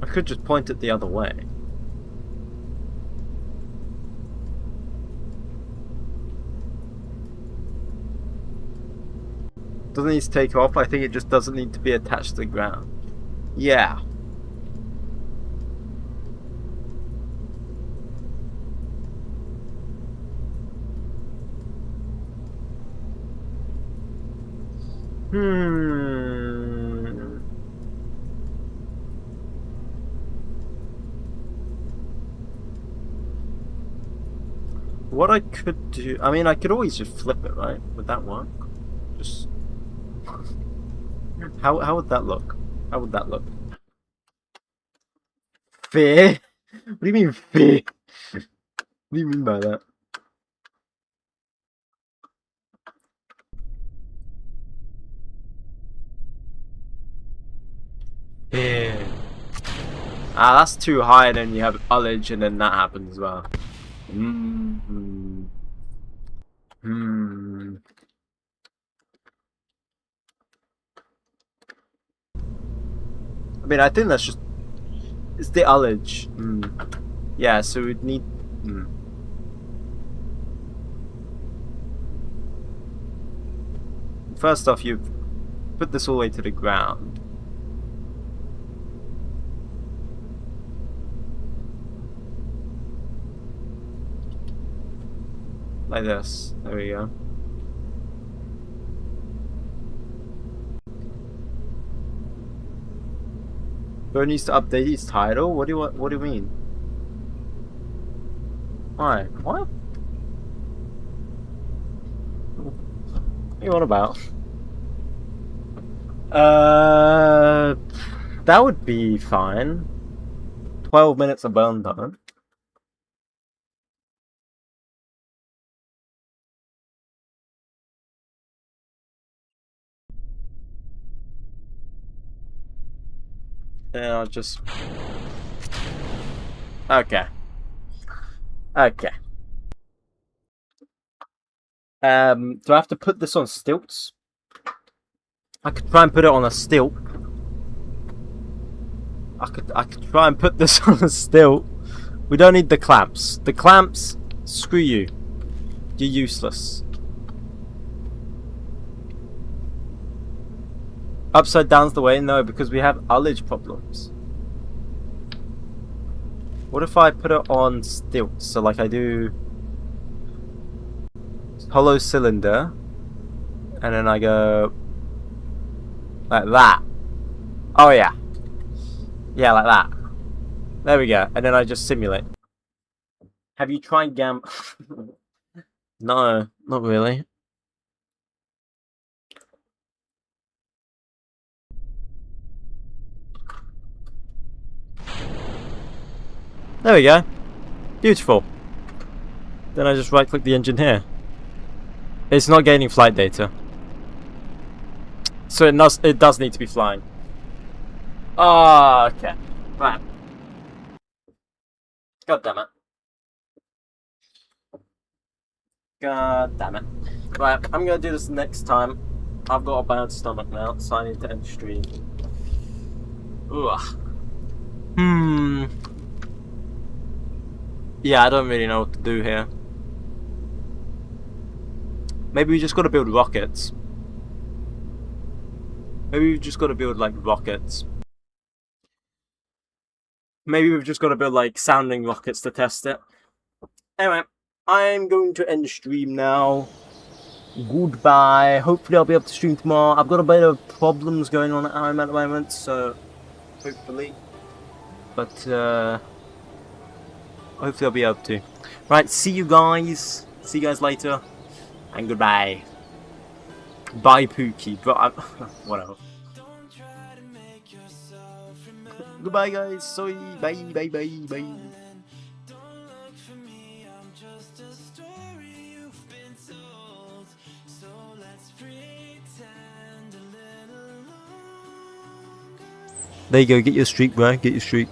I could just point it the other way. Doesn't need to take off. I think it just doesn't need to be attached to the ground. Yeah. What I could do, I mean, I could always just flip it, right? Would that work? Just how would that look? How would that look? Fair? What do you mean fair? What do you mean by that? Fair. Ah, that's too high, and then you have ullage, and then that happens as well. I mean, I think that's just... It's the ullage. Yeah, so we'd need... First off, you put this all the way to the ground. Like this. There we go. Bro needs to update his title? What do you mean? Why? What? What are you on about? That would be fine. 12 minutes of burn time. Then I'll just... Okay. Okay. Do I have to put this on stilts? I could try and put it on a stilt. I could try and put this on a stilt. We don't need the clamps. The clamps, screw you. You're useless. Upside down's the way? No, because we have ullage problems. What if I put it on stilts? So like I do hollow cylinder, and then I go like that. Oh yeah. Yeah, like that. There we go. And then I just simulate. Have you tried gam... No, not really. There we go. Beautiful. Then I just right click the engine here. It's not gaining flight data. So it does need to be flying. Ah, okay. Right. God damn it. God damn it. Right, I'm gonna do this next time. I've got a bad stomach now, so I need to end stream. Ugh. Yeah, I don't really know what to do here. Maybe we just gotta build rockets. Maybe we've just gotta build like rockets. Maybe we've just gotta build like sounding rockets to test it. Anyway, I'm going to end the stream now. Goodbye. Hopefully I'll be able to stream tomorrow. I've got a bit of problems going on at home at the moment, so hopefully. But hopefully I'll be able to. Right, see you guys. See you guys later. And goodbye. Bye Pookie. But whatever. Goodbye guys. Sorry. Bye bye bye bye. There you go, get your streak, bro. Get your streak.